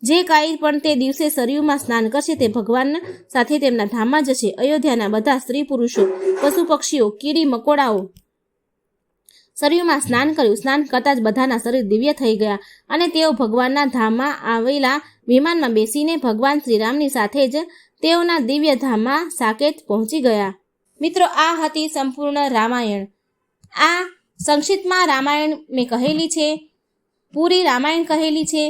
જે કાંઈ પણ તે દિવસે સરયુમાં સ્નાન કરશે તે ભગવાન સાથે તેમના ધામમાં જશે. અયોધ્યાના બધા સ્ત્રી પુરુષો, પશુ પક્ષીઓ, કીડી મકોડાઓ સરયુમાં સ્નાન કર્યું. સ્નાન કરતાં જ બધાના શરીર દિવ્ય થઈ ગયા અને તેઓ ભગવાનના ધામમાં આવેલા વિમાનમાં બેસીને ભગવાન શ્રીરામની સાથે જ તેઓના દિવ્ય ધામમાં સાકેત પહોંચી ગયા. મિત્રો, આ હતી સંપૂર્ણ રામાયણ. આ સંક્ષિપ્તમાં રામાયણ મેં કહેલી છે, પૂરી રામાયણ કહેલી છે.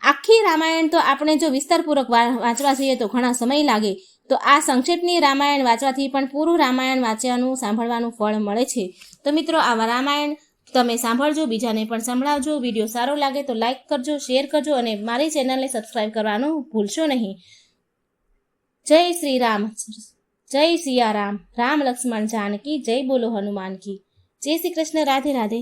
આખી રામાયણ તો આપણે જો વિસ્તારપૂર્વક વાંચવા જઈએ તો ઘણા સમય લાગે. તો આ સંક્ષિપ્તની રામાયણ વાંચવાથી પણ પૂરું રામાયણ વાંચવાનું સાંભળવાનું ફળ મળે છે. તો મિત્રો, આવા રામાયણ તમે સાંભળજો, બીજાને પણ સંભળાવજો. વિડીયો સારો લાગે તો લાઈક કરજો, શેર કરજો અને મારી ચેનલને સબસ્ક્રાઈબ કરવાનું ભૂલશો નહીં. જય શ્રી રામ, જય સિયારામ, રામ લક્ષ્મણ જાનકી, જય બોલો હનુમાન કી. જય શ્રી કૃષ્ણ. રાધે રાધે.